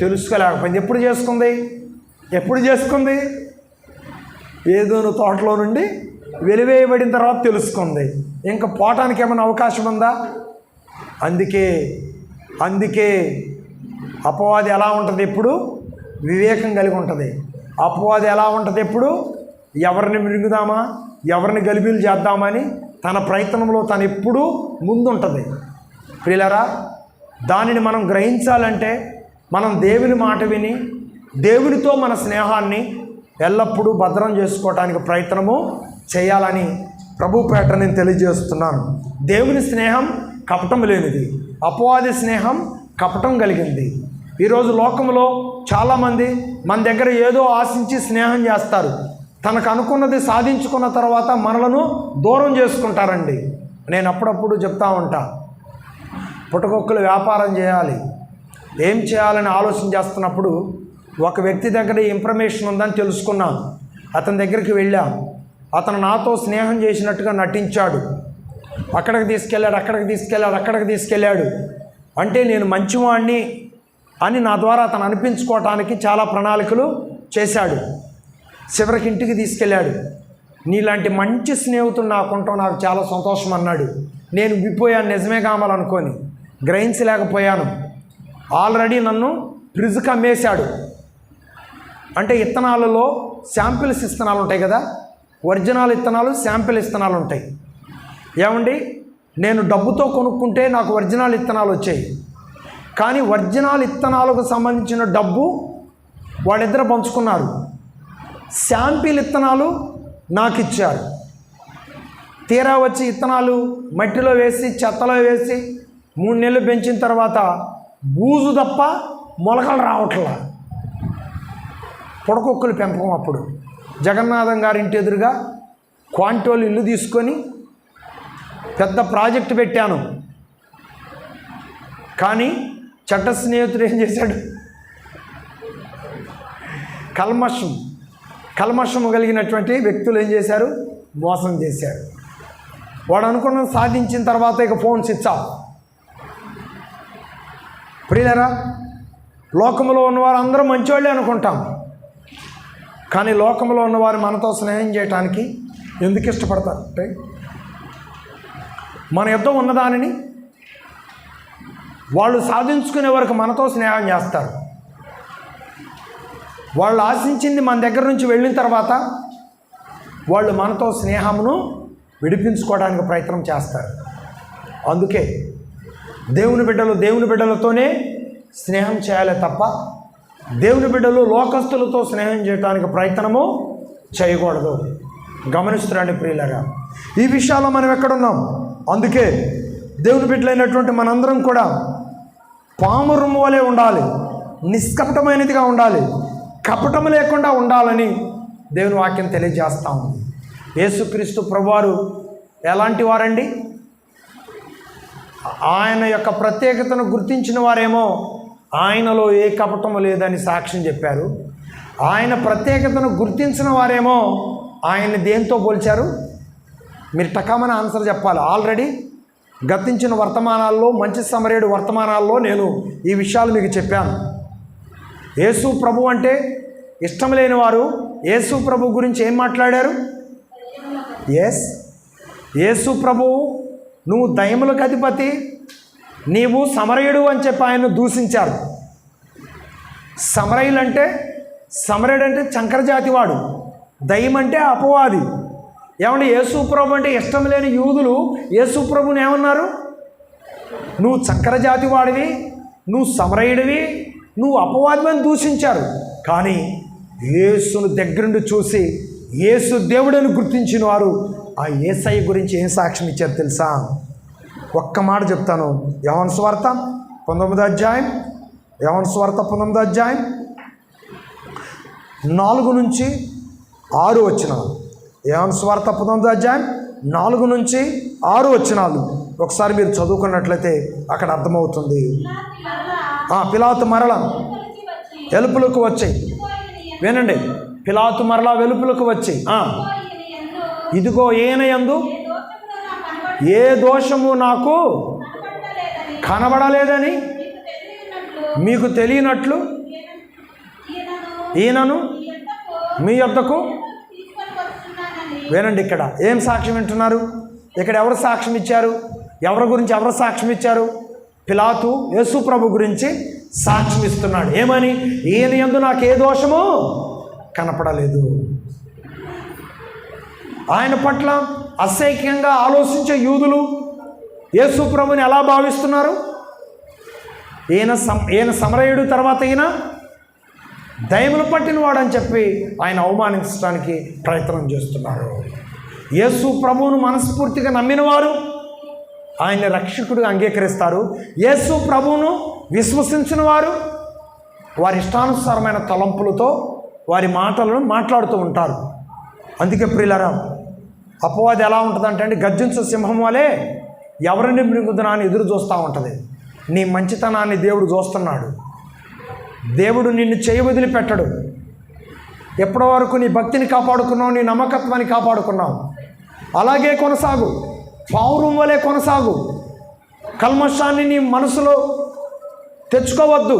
తెలుసుకోలేకపోయింది. ఎప్పుడు చేసుకుంది? ఏదోను తోటలో నుండి వెలివేయబడిన తర్వాత తెలుసుకుంది. ఇంకా పోవటానికి ఏమైనా అవకాశం ఉందా? అందుకే అపవాది ఎలా ఉంటుంది? ఎప్పుడు వివేకం కలిగి ఉంటుంది. అపవాది ఎలా ఉంటుంది? ఎప్పుడు ఎవరిని మిరుగుదామా, ఎవరిని గలిబీలు చేద్దామని తన ప్రయత్నంలో తను ఎప్పుడూ ముందుంటుంది. ప్రియులారా, దానిని మనం గ్రహించాలంటే మనం దేవుని మాట విని దేవునితో మన స్నేహాన్ని ఎల్లప్పుడూ భద్రం చేసుకోవటానికి ప్రయత్నము చేయాలని ప్రభుపేట నేను తెలియజేస్తున్నాను. దేవుని స్నేహం కపటం లేనిది, అపవాది స్నేహం కపటం కలిగింది. ఈరోజు లోకంలో చాలామంది మన దగ్గర ఏదో ఆశించి స్నేహం చేస్తారు. తనకు అనుకున్నది సాధించుకున్న తర్వాత మనలను దూరం చేసుకుంటారండి. నేను అప్పుడప్పుడు చెప్తా ఉంటా, పుట్టగొక్కులు వ్యాపారం చేయాలి, ఏం చేయాలని ఆలోచన చేస్తున్నప్పుడు ఒక వ్యక్తి దగ్గర ఇన్ఫర్మేషన్ ఉందని తెలుసుకున్నాను. అతని దగ్గరికి వెళ్ళాం. అతను నాతో స్నేహం చేసినట్టుగా నటించాడు. అక్కడికి తీసుకెళ్ళాడు. అంటే నేను మంచివాణ్ణి అని నా ద్వారా అతను అనిపించుకోవటానికి చాలా ప్రణాళికలు చేశాడు. చివరికి ఇంటికి తీసుకెళ్ళాడు. నీలాంటి మంచి స్నేహితుడు నాకుంటాం, నాకు చాలా సంతోషం అన్నాడు. నేను విప్పోయాను, నిజమే కావాలనుకొని గ్రహించలేకపోయాను. ఆల్రెడీ నన్ను ఫ్రిడ్జ్కి అమ్మేశాడు. అంటే ఇత్తనాలలో శాంపిల్స్ ఇత్తనాలు ఉంటాయి కదా, ఒరిజినల్ ఇత్తనాలు, శాంపిల్ ఇత్తనాలు ఉంటాయి. ఏమండి, నేను డబ్బుతో కొనుక్కుంటే నాకు ఒరిజినల్ ఇత్తనాలు వచ్చాయి. కానీ ఒరిజినల్ ఇత్తనాలకు సంబంధించిన డబ్బు వాళ్ళిద్దరు పంచుకున్నారు. శాంపిల్ ఇత్తనాలు నాకు ఇచ్చారు. తీరా వచ్చి ఇత్తనాలు మట్టిలో వేసి చెత్తలో వేసి 3 నెలలు పెంచిన తర్వాత బూజు తప్ప మొలకలు రావట్లా. పొడకొక్కుల పెంపకం. అప్పుడు జగన్నాథం గారి ఇంటి ఎదురుగా క్వాంటోలు ఇల్లు తీసుకొని పెద్ద ప్రాజెక్టు పెట్టాను. కానీ చెడ్డ స్నేహితుడు ఏం చేశాడు? కల్మషము కలిగినటువంటి వ్యక్తులు ఏం చేశారు? మోసం చేశారు. వాడు అనుకున్నది సాధించిన తర్వాత ఇక ఫోన్ స్విచ్ ఆఫ్. ప్రియులారా, లోకంలో ఉన్నవారు అందరూ మంచివాళ్ళే అనుకుంటాం. కానీ లోకంలో ఉన్నవారు మనతో స్నేహం చేయటానికి ఎందుకు ఇష్టపడతారు అంటే, మన యుద్ధం ఉన్నదానిని వాళ్ళు సాధించుకునే వరకు మనతో స్నేహం చేస్తారు. వాళ్ళు ఆశించింది మన దగ్గర నుంచి వెళ్ళిన తర్వాత వాళ్ళు మనతో స్నేహమును విడిపించుకోవడానికి ప్రయత్నం చేస్తారు. అందుకే దేవుని బిడ్డలతోనే స్నేహం చేయాలి తప్ప దేవుని బిడ్డలు లోకస్తులతో స్నేహం చేయడానికి ప్రయత్నము చేయకూడదు. గమనిస్తున్నాండి ప్రియులారా, ఈ విషయాల్లో మనం ఎక్కడున్నాం? అందుకే దేవుని బిడ్డలైనటువంటి మనందరం కూడా పాము రొమ్ము వలె ఉండాలి, నిష్కపటమైనదిగా ఉండాలి, కపటము లేకుండా ఉండాలని దేవుని వాక్యం తెలియజేస్తాము. యేసుక్రీస్తు ప్రభువారు ఎలాంటి వారండి? ఆయన యొక్క ప్రత్యేకతను గుర్తించిన వారేమో ఆయనలో ఏ కపటము లేదని సాక్ష్యం చెప్పారు. ఆయన ప్రత్యేకతను గుర్తించిన వారేమో ఆయన్ని దేంతో పోల్చారు? మీరు టకామని ఆన్సర్ చెప్పాలి. ఆల్రెడీ గతించిన వర్తమానాల్లో, మంచి సమరయుడు వర్తమానాల్లో నేను ఈ విషయాలు మీకు చెప్పాను. యేసు ప్రభు అంటే ఇష్టం లేని వారు యేసు ప్రభు గురించి ఏం మాట్లాడారు? యేసు ప్రభువు నువ్వు దయములకు అధిపతి, నీవు సమరయుడు అని చెప్పి ఆయన్ను దూషించారు. సమరయుడు అంటే చంకరజాతి వాడు, దయ్యం అంటే అపవాది. ఏమంటే యేసు ప్రభు అంటే ఇష్టం లేని యూదులు యేసు ప్రభుని ఏమన్నారు? నువ్వు చంకరజాతి వాడివి, నువ్వు సమరయుడివి, నువ్వు అపవాదివి అని దూషించారు. కానీ యేసును దగ్గరుండి చూసి యేసు దేవుడని గుర్తించిన వారు ఆ యేసయ్య గురించి ఏం సాక్ష్యం ఇచ్చారు తెలుసా? ఒక్క మాట చెప్తాను. యోహాను సువార్త 19వ అధ్యాయం, యోహాను సువార్త 19వ అధ్యాయం 4 నుంచి 6 వచనాలు. యోహాను సువార్త 19వ అధ్యాయం 4 నుంచి 6 వచనాలు ఒకసారి మీరు చదువుకున్నట్లయితే అక్కడ అర్థమవుతుంది. పిలాతు మరల వెలుపులకు వచ్చి, వినండి, పిలాతు మరలా వెలుపులకు వచ్చి, ఇదిగో ఈయన యందు ఏ దోషము నాకు కనబడలేదని మీకు తెలియనట్లు ఈయనను మీ యొద్దకు, వినండి, ఇక్కడ ఏం సాక్ష్యం వింటున్నారు? ఇక్కడ ఎవరు సాక్ష్యం ఇచ్చారు? ఎవరి గురించి ఎవరు సాక్ష్యం ఇచ్చారు? పిలాతు యేసు ప్రభు గురించి సాక్ష్యం ఇస్తున్నాడు. ఏమని? ఈయన యందు నాకు ఏ దోషము కనపడలేదు. ఆయన పట్ల అసహ్యంగా ఆలోచించే యూదులు యేసు ప్రభుని ఎలా భావిస్తున్నారు? ఈయన సమరయుడు, తర్వాత ఈయన దయ్యములు పట్టిన వాడని చెప్పి ఆయన అవమానించడానికి ప్రయత్నం చేస్తున్నారు. యేసు ప్రభువును మనస్ఫూర్తిగా నమ్మిన వారు ఆయన రక్షకుడిగా అంగీకరిస్తారు. యేసు ప్రభువును విశ్వసించిన వారు వారి ఇష్టానుసారమైన తలంపులతో వారి మాటలను మాట్లాడుతూ ఉంటారు. అందుకే ప్రియులారా, అపవాది ఎలా ఉంటుందంటే అండి, గర్జించు సింహం వలె ఎవరిని మృంగుదనా అని ఎదురు చూస్తూ ఉంటుంది. నీ మంచితనాన్ని దేవుడు చూస్తున్నాడు. దేవుడు నిన్ను చేయి వదిలిపెట్టడు. ఎప్పటి వరకు నీ భక్తిని కాపాడుకున్నావు, నీ నమ్మకత్వాన్ని కాపాడుకున్నావు, అలాగే కొనసాగు. పౌరం వలె కొనసాగు. కల్మషాన్ని నీ మనసులో తెచ్చుకోవద్దు.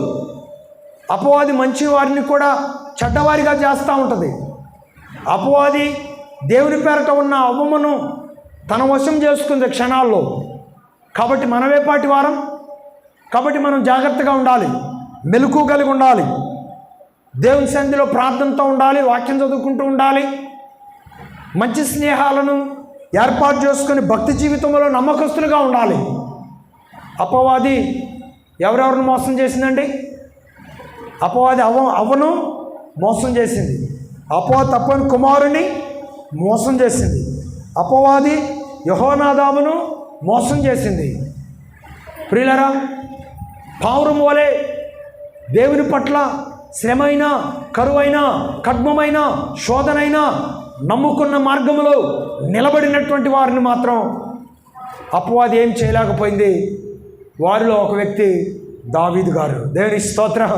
అపవాది మంచి వారిని కూడా చెడ్డవారిగా చేస్తూ ఉంటుంది. అపవాది దేవుని పేరట ఉన్న అవ్వమ్మను తన వశం చేసుకుంది క్షణాల్లో. కాబట్టి మనమే పాటి వారం. కాబట్టి మనం జాగ్రత్తగా ఉండాలి, మెలకు కలిగి ఉండాలి, దేవుని సన్నిధిలో ప్రార్థనతో ఉండాలి, వాక్యం చదువుకుంటూ ఉండాలి, మంచి స్నేహాలను ఏర్పాటు చేసుకొని భక్తి జీవితంలో నమ్మకస్తులుగా ఉండాలి. అపవాది ఎవరెవరిని మోసం చేసిందండి? అపవాది అవ్వను మోసం చేసింది. అపవాది తప్పని కుమారుని మోసం చేసింది. అపవాది యెహోనాదాబును మోసం చేసింది. ప్రియులరా, పావురం వలె దేవుని పట్ల శ్రమైన, కరువైన, ఖడ్గమైన, శోధనైన నమ్ముకున్న మార్గంలో నిలబడినటువంటి వారిని మాత్రం అపవాది ఏం చేయలేకపోయింది. వారిలో ఒక వ్యక్తి దావీదు గారు. దేవుని స్తోత్రం.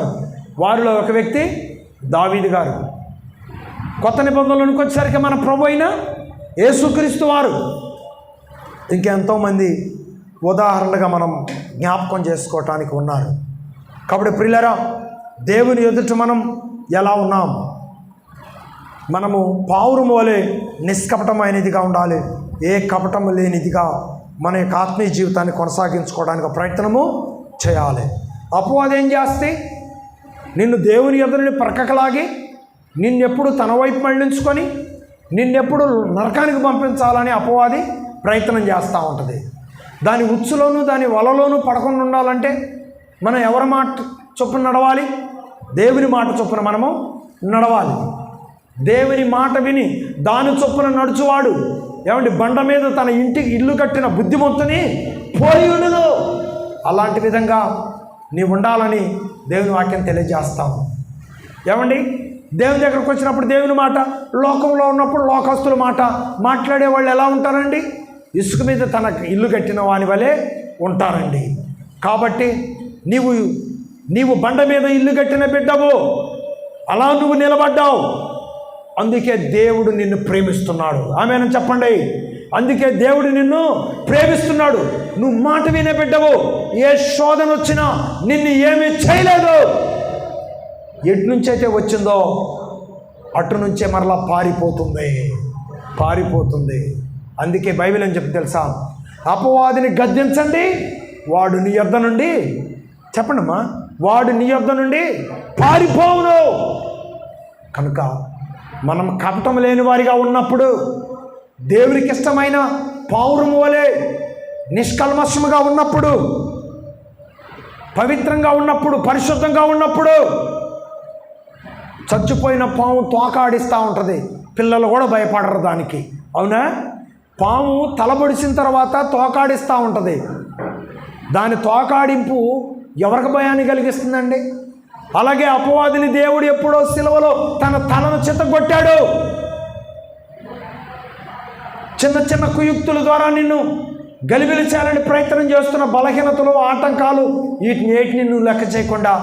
వారిలో ఒక వ్యక్తి దావీదు గారు. కొత్త నిబంధనలోనికి వచ్చేసరికి మన ప్రభు అయిన యేసుక్రీస్తు వారు. ఇంకెంతోమంది ఉదాహరణలుగా మనం జ్ఞాపకం చేసుకోవటానికి ఉన్నారు. కాబట్టి ప్రియులరా, దేవుని ఎదుట మనం ఎలా ఉన్నాం? మనము పావురం వలె నిష్కపటమైనదిగా ఉండాలి. ఏ కపటము లేనిదిగా మన యొక్క ఆత్మీయ జీవితాన్ని కొనసాగించుకోవడానికి ప్రయత్నము చేయాలి. అపవాది ఏం చేస్తే నిన్ను దేవుని ఎదురుని ప్రక్కలాగి నిన్నెప్పుడు తన వైపు మళ్ళించుకొని నిన్నెప్పుడు నరకానికి పంపించాలని అపవాది ప్రయత్నం చేస్తూ ఉంటుంది. దాని ఉచ్చులోనూ దాని వలలోనూ పడకుండా ఉండాలంటే మనం ఎవరి మాట చొప్పున నడవాలి? దేవుని మాట చొప్పున మనము నడవాలి. దేవుని మాట విని దాని చొప్పున నడుచువాడు ఏమండి బండ మీద తన ఇంటికి ఇల్లు కట్టిన బుద్ధిమంతుని పోలి ఉండదు. అలాంటి విధంగా నీవు ఉండాలని దేవుని వాక్యం తెలియజేస్తాము. ఏమండి, దేవుని దగ్గరకు వచ్చినప్పుడు దేవుని మాట, లోకంలో ఉన్నప్పుడు లోకస్తుల మాట మాట్లాడే వాళ్ళు ఎలా ఉంటారండి? ఇసుక మీద తన ఇల్లు కట్టిన వాని వలె ఉంటారండి. కాబట్టి నీవు బండ మీద ఇల్లు కట్టిన బిడ్డవు, అలా నువ్వు నిలబడ్డావు. అందుకే దేవుడు నిన్ను ప్రేమిస్తున్నాడు. ఆమేన్ చెప్పండి. అందుకే దేవుడు నిన్ను ప్రేమిస్తున్నాడు. నువ్వు మాట వినే బిడ్డవు. ఏ శోధన వచ్చినా నిన్ను ఏమీ చేయలేదు. ఎటు నుంచైతే వచ్చిందో అటు నుంచే మరలా పారిపోతుంది. అందుకే బైబిల్ అని చెప్పి తెలుసా? అపవాదిని గద్దించండి, వాడు నీ యొద్ద నుండి, చెప్పండమ్మా, వాడు నీ యొద్ద నుండి పారిపోవును. కనుక మనం కపటం లేని వారిగా ఉన్నప్పుడు, దేవునికి ఇష్టమైన పావురము వలె నిష్కల్మషముగా ఉన్నప్పుడు, పవిత్రంగా ఉన్నప్పుడు, పరిశుద్ధంగా ఉన్నప్పుడు, చచ్చిపోయిన పాము తోకాడిస్తూ ఉంటుంది. పిల్లలు కూడా భయపడరు దానికి. అవునా? పాము తలబొడిసిన తర్వాత తోకాడిస్తూ ఉంటుంది. దాని తోకాడింపు ఎవరికి భయాన్ని కలిగిస్తుందండి? అలాగే అపవాదిని దేవుడు ఎప్పుడో సిలువలో తన తలను చితగొట్టాడు. చిన్న చిన్న కుయుక్తుల ద్వారా నిన్ను గలిబిలి చేయాలని ప్రయత్నం చేస్తున్న బలహీనతలు, ఆటంకాలు, వీటిని నువ్వు లెక్క చేయకుండా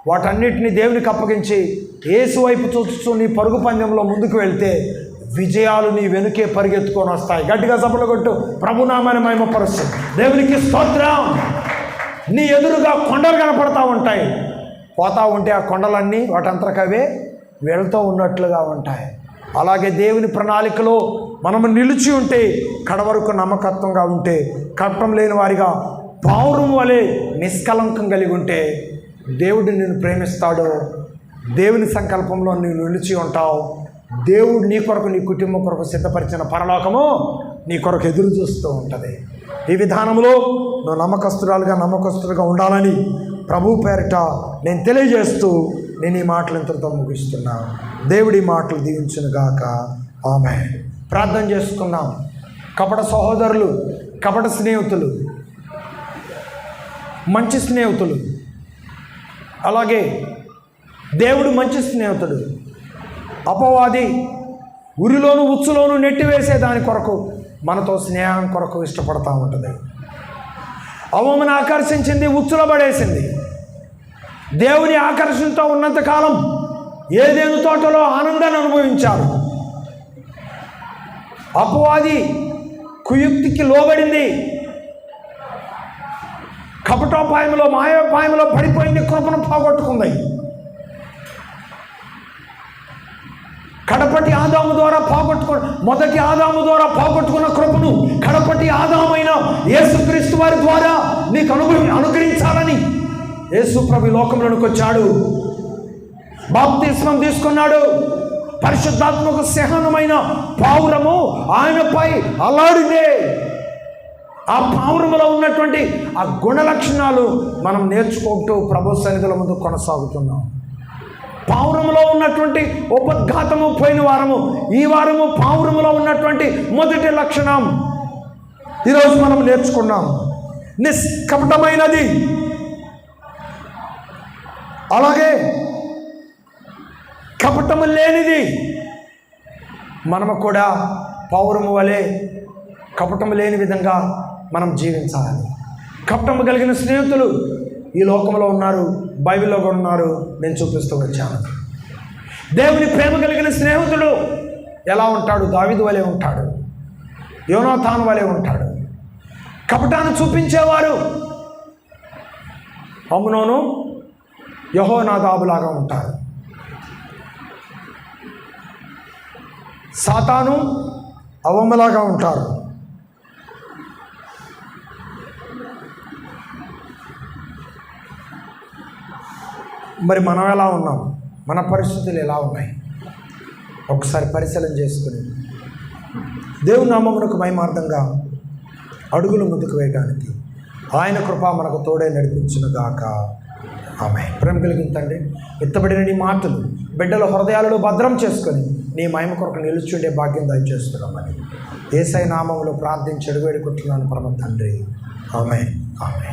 వాటన్నిటిని దేవునికి అప్పగించి యేసు వైపు చూస్తూ నీ పరుగు పందెంలో ముందుకు వెళ్తే విజయాలు నీ వెనుకే పరిగెత్తుకొని వస్తాయి. గట్టిగా చప్పట్లు కొట్టు, ప్రభునామాన్ని మహిమపరుస్తూ. దేవునికి స్తోత్రం. నీ ఎదురుగా కొండలు కనపడతా ఉంటాయి. పోతా ఉంటే ఆ కొండలన్నీ వాటంతరకవే వెళ్తూ ఉన్నట్లుగా ఉంటాయి. అలాగే దేవుని ప్రణాళికలో మనము నిలిచి ఉంటే, కడవరకు నమ్మకత్వంగా ఉంటే, కపటం లేని వారిగా పావురం వలె నిష్కలంకం కలిగి ఉంటే దేవుడు నిన్ను ప్రేమిస్తాడు. దేవుని సంకల్పంలో నువ్వు నిలిచి ఉంటావు. దేవుడు నీ కొరకు, నీ కుటుంబం కొరకు సిద్ధపరిచిన పరలోకము నీ కొరకు ఎదురు చూస్తూ ఉంటుంది. ఈ విధానంలో నువ్వు నమ్మకస్తులుగా ఉండాలని ప్రభు పేరిట నేను తెలియజేస్తూ నేను ఈ మాటలు ఇంతటితో ముగిస్తున్నా. దేవుడి మాటలు దీవించునుగాక. ఆమేన్. ప్రార్థన చేసుకున్నాం. కపట సహోదరులు, కపట స్నేహితులు, మంచి స్నేహితులు, అలాగే దేవుడు మంచి స్నేహితుడు. అపవాది ఉరిలోను ఉచ్చులోను నెట్టివేసే దాని కొరకు మనతో స్నేహం కొరకు ఇష్టపడతా ఉంటుంది. అవమని ఆకర్షించింది, ఉచ్చులో పడేసింది. దేవుని ఆకర్షణతో ఉన్నంతకాలం ఏదేను తోటలో ఆనందాన్ని అనుభవించారు. అపవాది కుయుక్తికి లోబడింది, కపటోపాయంలో, మాయోపాయంలో పడిపోయింది, కృపను పోగొట్టుకుంది. కడపటి ఆదాము ద్వారా మొదటి ఆదాము ద్వారా పోగొట్టుకున్న కృపను కడపటి ఆదామైన యేసుక్రీస్తు వారి ద్వారా నీకు అనుగ్రహించాలని యేసు ప్రభు లోకంలోనికి వచ్చాడు. బాప్తిస్మం తీసుకున్నాడు. పరిశుద్ధాత్మకు సహనమైన పావురము ఆయనపై అల్లాడిందే. ఆ పావురములో ఉన్నటువంటి ఆ గుణ లక్షణాలు మనం నేర్చుకుంటూ ప్రభు సన్నిధిలో ముందు కొనసాగుతున్నాం. పావురములో ఉన్నటువంటి ఉపద్ఘాతము పోయిన వారము, ఈ వారము పావురములో ఉన్నటువంటి మొదటి లక్షణం ఈరోజు మనం నేర్చుకున్నాం. నిష్కపటమైనది. అలాగే కపటము లేనిది. మనము కూడా పావురము వలె కపటము లేని విధంగా మనం జీవించాలి. కపటము కలిగిన స్నేహితులు ఈ లోకంలో ఉన్నారు, బైబిల్లో కూడా ఉన్నారు. నేను చూపిస్తూ వచ్చాను. దేవుని ప్రేమ కలిగిన స్నేహితుడు ఎలా ఉంటాడు? దావీదు వలె ఉంటాడు, యోనాతాను వలె ఉంటాడు. కపటాన్ని చూపించేవారు అమ్నోను, యెహోనాదాబులాగా ఉంటారు. సాతాను, అవమలాగా ఉంటారు. మరి మనం ఎలా ఉన్నాం? మన పరిస్థితులు ఎలా ఉన్నాయి? ఒకసారి పరిశీలన చేసుకుని దేవుని నామమునకు మహిమార్థంగా అడుగులు ముందుకు వేయడానికి ఆయన కృప మనకు తోడే నడిపించునుగాక. ఆమె ప్రేమ కలిగిన తండ్రి, ఎత్తబడిన నీ మాటలు బిడ్డల హృదయాలలో భద్రం చేసుకొని నీ మహిమ కొరకు నిలుచుండే భాగ్యం దయచేస్తున్నామని యేసయ్య నామములో ప్రార్థించి అడుగు వేడుకుంటున్నాను పరమ తండ్రి. ఆమె ఆమె.